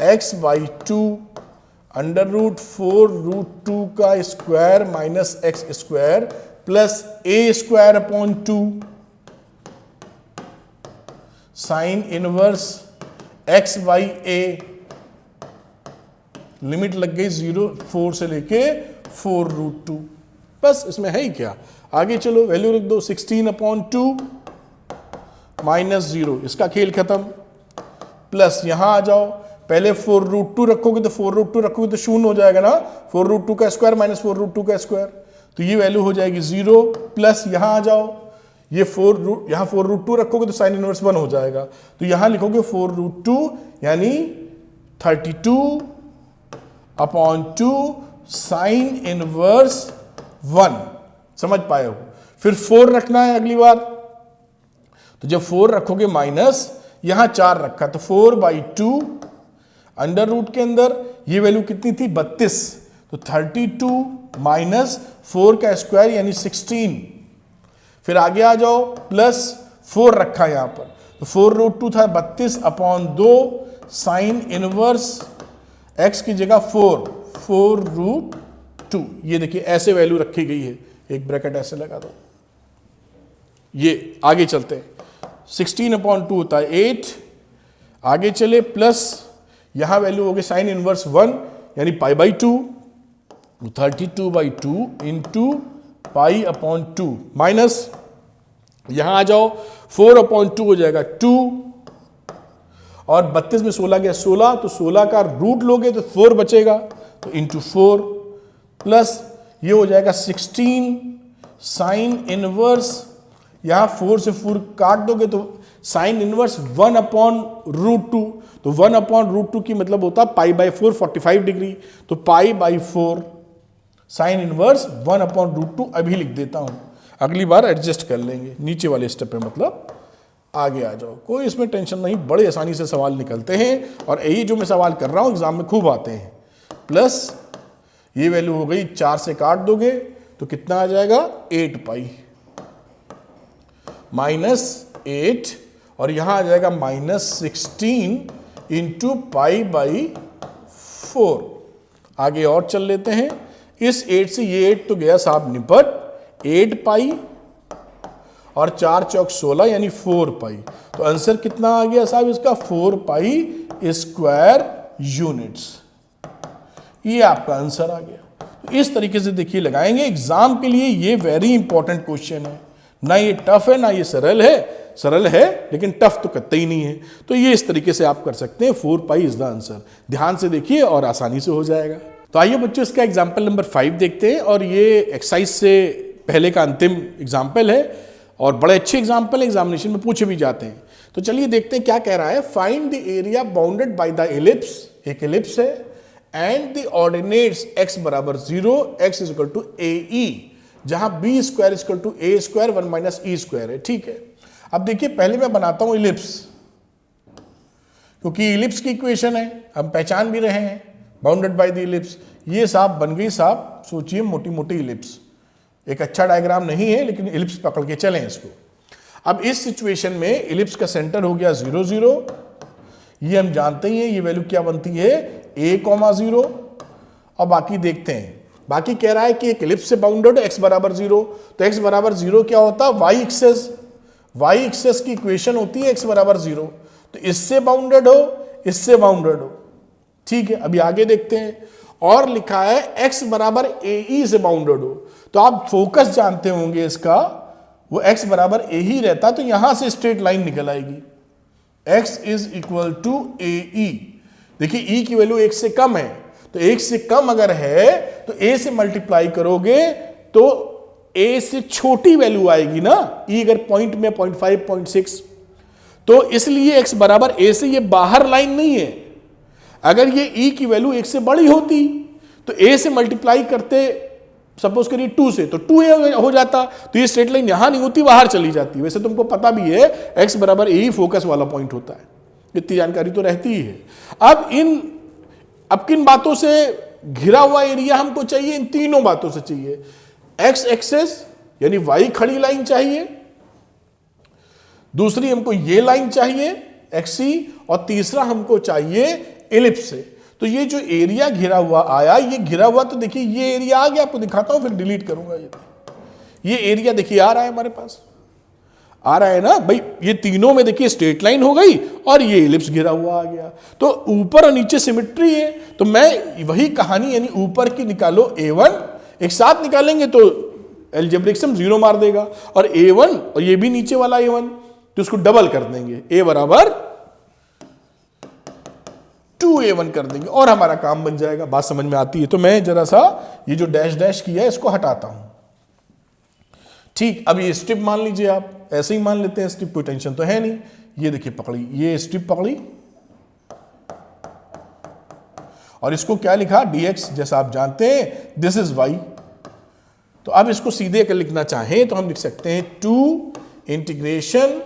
x by 2 under root 4 root 2 का square minus x square plus a square upon 2 sine inverse x by a, limit लग गई 0 4 से लेके 4 रूट 2। बस इसमें है ही क्या, आगे चलो वैल्यू लिख दो 16 अपॉन 2 माइनस 0, इसका खेल खत्म। प्लस यहां आ जाओ, पहले 4 रूट 2 रखोगे तो 4 रूट 2 रखोगे तो शून्य हो जाएगा ना, 4 रूट 2 का स्क्वायर माइनस 4 रूट 2 का स्क्वायर, तो ये वैल्यू हो जाएगी 0। प्लस यहां आ जाओ, ये 4 रूट 2 रखोगे तो साइन इनवर्स 1 हो जाएगा, तो यहां लिखोगे 4 रूट 2 यानी 32 अपॉन 2 साइन इनवर्स 1। समझ पाए हो। फिर 4 रखना है अगली बार, तो जब 4 रखोगे माइनस, यहां 4 रखा तो 4 बाई 2 अंडर रूट के अंदर ये वैल्यू कितनी थी 32, तो 32 माइनस 4 का स्क्वायर यानी 16। फिर आगे आ जाओ, प्लस 4 रखा यहां पर, तो 4 रूट 2 था 32 अपॉन 2 साइन इनवर्स x की जगह 4 रूट 2। ये देखिए ऐसे वैल्यू रखी गई है, एक ब्रैकेट ऐसे लगा दो। ये आगे चलते हैं, 16 अपॉन 2 होता है 8, आगे चले, प्लस यहां वैल्यू हो गई साइन इनवर्स 1 यानी pi by 2, 32 by 2 into pi upon 2, minus यहां आ जाओ 4 अपॉन 2 हो जाएगा 2, और 32 में 16 गया 16, तो 16 का रूट लोगे तो 4 बचेगा, तो इंटू 4, प्लस ये हो जाएगा 16 साइन इनवर्स, यहां 4 से 4 काट दोगे तो साइन इनवर्स 1 अपॉन रूट 2, तो 1 अपॉन रूट 2 की मतलब होता है पाई बाई 4 45 डिग्री, तो pi by 4 sine inverse 1 upon root 2 अभी लिख देता हूं, अगली बार एडजस्ट कर लेंगे नीचे वाले स्टेप पे, मतलब आगे आ जाओ, कोई इसमें टेंशन नहीं, बड़े आसानी से सवाल निकलते हैं, और यही जो मैं सवाल कर रहा हूं एग्जाम में खूब आते हैं। प्लस ये वैल्यू हो गई 4 से काट दोगे तो कितना आ जाएगा 8 पाई माइनस 8, और यहां आ जाएगा माइनस 16 इंटू पाई बाई 4। आगे और चल लेते हैं, इस 8 से ये 8 तो गया साहब निपट, 8 पाई और 4 चौक 16 यानी 4 पाई, तो आंसर कितना आ गया साहब इसका 4 पाई स्क्वायर यूनिट्स। ये आपका आंसर आ गया। तो इस तरीके से देखिए लगाएंगे एग्जाम के लिए, ये वेरी इंपॉर्टेंट क्वेश्चन है, ना ये टफ है ना ये सरल है लेकिन टफ तो कतई नहीं है। तो ये इस तरीके से आप कर सकते हैं, 4 पाई इज द आंसर। ध्यान से देखिए और आसानी से हो जाएगा। तो आइए बच्चों इसका एग्जाम्पल नंबर 5 देखते हैं, और ये एक्सरसाइज से पहले का अंतिम एग्जाम्पल है, और बड़े अच्छे एग्जाम्पल एग्जामिनेशन में पूछे भी जाते हैं। तो चलिए देखते हैं क्या कह रहा है। Find the area bounded by the ellipse, एक इलिप्स है एंड द ऑर्डिनेट्स x बराबर 0, x is equal to AE, जहां b square is equal to a square 1 minus e square है। ठीक है, अब देखिए पहले मैं बनाता हूं इलिप्स, क्योंकि इलिप्स की इक्वेशन है, हम पहचान भी रहे हैं बाउंडेड बाय द इलिप्स। ये साहब बन गई साहब, सोचिए मोटी मोटी इलिप्स, एक अच्छा डायग्राम नहीं है लेकिन इलिप्स पकड़ के चलें इसको। अब इस सिचुएशन में इलिप्स का सेंटर हो गया 0 0, ये हम जानते ही हैं, ये वैल्यू क्या बनती है a,0। और बाकी देखते हैं, बाकी कह रहा है कि एक इलिप्स से बाउंडेड x बराबर 0, तो x बराबर 0 क्या होता है y एक्सेस की इक्वेशन होती है x बराबर 0, तो इससे बाउंडेड हो इससे बाउंडेड हो। ठीक है, अभी आगे देखते हैं, और लिखा है x बराबर AE से बाउंडेड हो, तो आप फोकस जानते होंगे इसका, वो x बराबर a ही रहता, तो यहां से स्ट्रेट लाइन निकल आएगी, x is equal to AE। देखिए e की वैल्यू 1 से कम है, तो 1 से कम अगर है तो a से मल्टीप्लाई करोगे तो a से छोटी वैल्यू आएगी ना, e अगर पॉइंट में 0.5 0.6, तो इसलिए x बराबर a से ये बाहर लाइन नहीं है। अगर ये e की वैल्यू 1 से बड़ी होती तो a से मल्टीप्लाई करते, सपोज करिए 2 से, तो 2a हो जाता, तो ये स्ट्रेट लाइन यहां नहीं होती, बाहर चली जाती। वैसे तुमको पता भी है x बराबर a ही फोकस वाला पॉइंट होता है, इतनी जानकारी तो रहती ही है। अब किन बातों से घिरा हुआ एरिया हमको चाहिए? इन तीनों बातों से चाहिए। x एक्सेस यानी y खड़ी लाइन चाहिए, दूसरी हमको ये लाइन चाहिए xc, और तीसरा हमको चाहिए इलिप्स से। तो ये जो एरिया घिरा हुआ आया, ये घिरा हुआ, तो देखिए ये एरिया आ गया, आपको दिखाता हूं फिर डिलीट करूंगा। ये एरिया देखिए आ रहा है, हमारे पास आ रहा है ना भाई, ये तीनों में देखिए स्ट्रेट लाइन हो गई और ये इलिप्स घिरा हुआ आ गया, तो ऊपर और नीचे सिमेट्री है। तो मैं वही कहानी, यानी ऊपर की निकालो a1, एक साथ निकालेंगे तो अलजेब्रिक सम 0 मार देगा, और a1 और ये भी नीचे वाला a1, तो इसको डबल कर देंगे, a बराबर 2a1 कर देंगे और हमारा काम बन जाएगा। बात समझ में आती है? तो मैं जरा सा ये जो डैश डैश किया है इसको हटाता हूं। ठीक, अब ये स्ट्रिप मान लीजिए, आप ऐसे ही मान लेते हैं स्ट्रिप, कोई टेंशन तो है नहीं। ये देखिए पकड़ी, ये स्ट्रिप पकड़ी और इसको क्या लिखा dx, जैसा आप जानते हैं दिस इज y। तो अब इसको सीधे कर लिखना चाहें तो हम लिख सकते हैं 2 इंटीग्रेशन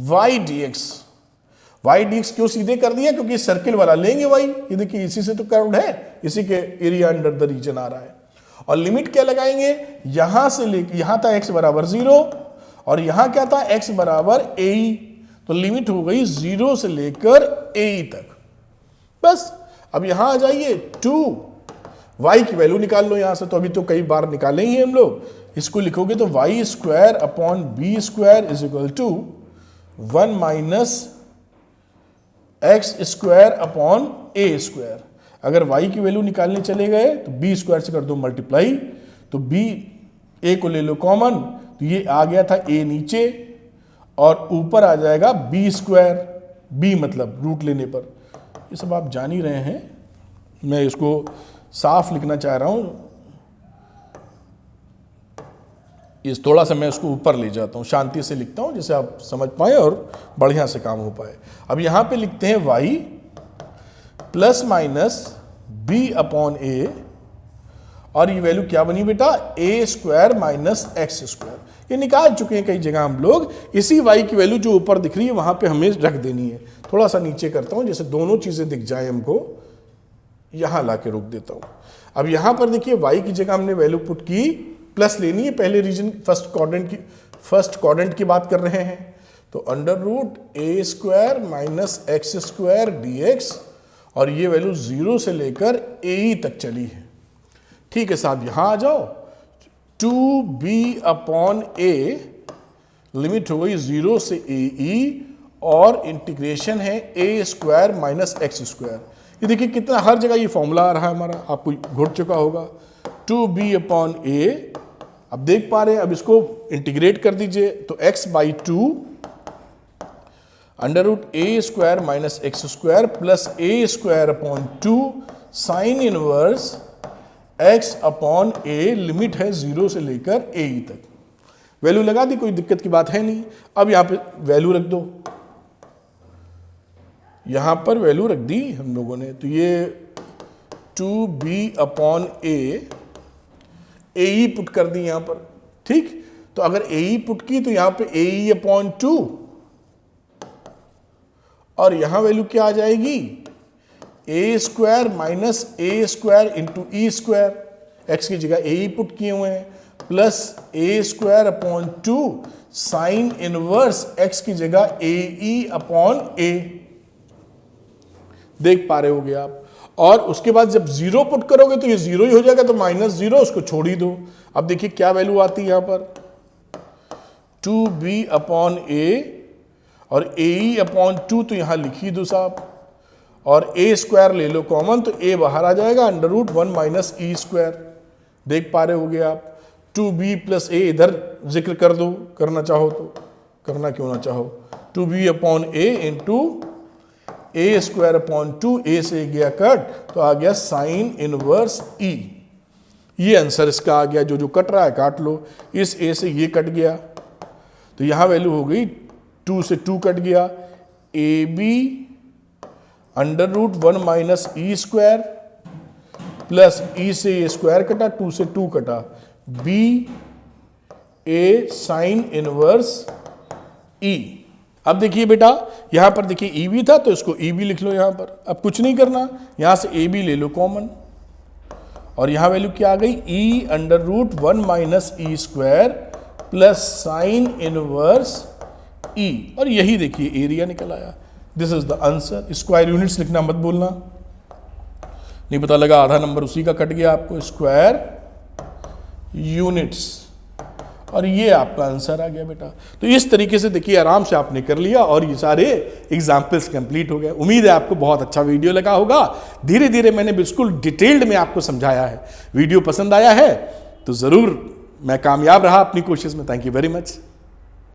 y dx क्यों सीधे कर दिया? क्योंकि सर्किल वाला लेंगे y, ये देखिए इसी से तो कर्व्ड है, इसी के एरिया अंडर द रीजन आ रहा है। और लिमिट क्या लगाएंगे? यहां से लेकर यहां था x बराबर 0 और यहां क्या था x बराबर AE, तो लिमिट हो गई 0 से लेकर AE तक। बस अब यहां आ जाइए, 2 y की वैल्यू निकाल लो यहां से, तो अभी तो कई बार निकाले ही हम लोग। इसको लिखोगे तो y square upon b square is equal to 1 minus x square upon a square. अगर y की वैल्यू निकालने चले गए तो b स्क्वायर से कर दो मल्टीप्लाई, तो b a को ले लो कॉमन, तो ये आ गया था a नीचे और ऊपर आ जाएगा b स्क्वायर, b मतलब रूट लेने पर। ये सब आप जान ही रहे हैं, मैं इसको साफ लिखना चाह रहा हूं, इस थोड़ा सा मैं उसको ऊपर ले जाता हूं, शांति से लिखता हूं जिससे आप समझ पाए और बढ़िया से काम हो पाए। अब यहां पे लिखते हैं y plus minus b upon a, और ये वैल्यू क्या बनी बेटा? a square minus x square. ये निकाल चुके हैं कई जगह हम लोग, इसी y की वैल्यू जो ऊपर दिख रही है वहां पे हमें रख देनी है। थोड़ा सा नीचे करता हूं जैसे दोनों चीजें दिख जाए हमको, यहां लाके रोक देता हूं। अब यहां पर देखिए y की जगह हमने वैल्यू पुट की, प्लस लेनी है, पहले रीजन फर्स्ट क्वाड्रेंट की बात कर रहे हैं, तो under root a square minus x square dx, और ये वैल्यू 0 से लेकर AE तक चली है। ठीक है साहब, यहां आ जाओ, 2b अपॉन a, लिमिट हो गई 0 से AE, और इंटीग्रेशन है a square minus x square. ये देखिए कितना हर जगह ये फॉर्मूला आ रहा है हमारा, आपको घुट चुका होगा, 2b अपॉन a। अब देख पा रहे हैं, अब इसको इंटीग्रेट कर दीजिए, तो x by 2 under root a square minus x square plus a square upon 2 sine inverse x upon a, limit है 0 से लेकर AE तक। वैल्यू लगा दी, कोई दिक्कत की बात है नहीं। अब यहां पे वैल्यू रख दो, यहां पर वैल्यू रख दी हम लोगों ने, तो ये 2b/a AE पुट कर दी यहां पर, ठीक। तो अगर AE पुट की तो यहां पे AE/2 और यहां वैल्यू क्या आ जाएगी, a² minus a² into E², x की जगह AE पुट किए हुए हैं, plus a²/2 sign inverse x की जगह AE/a। देख पा रहे होगे आप। और उसके बाद जब 0 पुट करोगे तो ये 0 ही हो जाएगा, तो -0 उसको छोड़ ही दो। अब देखिए क्या वैल्यू आती है यहां पर, 2b/a और AE/2 तो यहां लिख ही दो साहब, और a² ले लो कॉमन, तो a बाहर आ जाएगा, √1 माइनस E²। देख पा रहे होगे आप। 2b + a इधर जिक्र कर दो, करना चाहो तो, करना क्यों ना चाहो, 2b/a इंटू a²/2, a से गया कट, तो आ गया साइन इनवर्स E। ये आंसर इसका आ गया, जो जो कट रहा है काट लो। इस a से ये कट गया, तो यहां वैल्यू हो गई 2 से 2 कट गया, AB √1 minus E² plus E से ये स्क्वायर कटा, 2 से 2 कटा, B A sine inverse E। अब देखिए बेटा, यहां पर देखिए EB था तो इसको EB लिख लो यहां पर। अब कुछ नहीं करना, यहां से AB ले लो कॉमन, और यहां वैल्यू क्या आ गई, E √1 minus E² plus sine inverse E, और यही देखिए एरिया निकल आया। This is the answer. Square units लिखना मत बोलना, नहीं पता लगा आधा नंबर उसी का कट गया आपको। स्क्वायर यूनिट्स, और ये आपका आंसर आ गया बेटा। तो इस तरीके से देखिए आराम से आपने कर लिया, और ये सारे एग्जाम्पल्स कंप्लीट हो गए। उम्मीद है आपको बहुत अच्छा वीडियो लगा होगा। धीरे धीरे मैंने बिल्कुल डिटेल्ड में आपको समझाया है। वीडियो पसंद आया है तो जरूर, मैं कामयाब रहा अपनी कोशिश में। Thank you very much.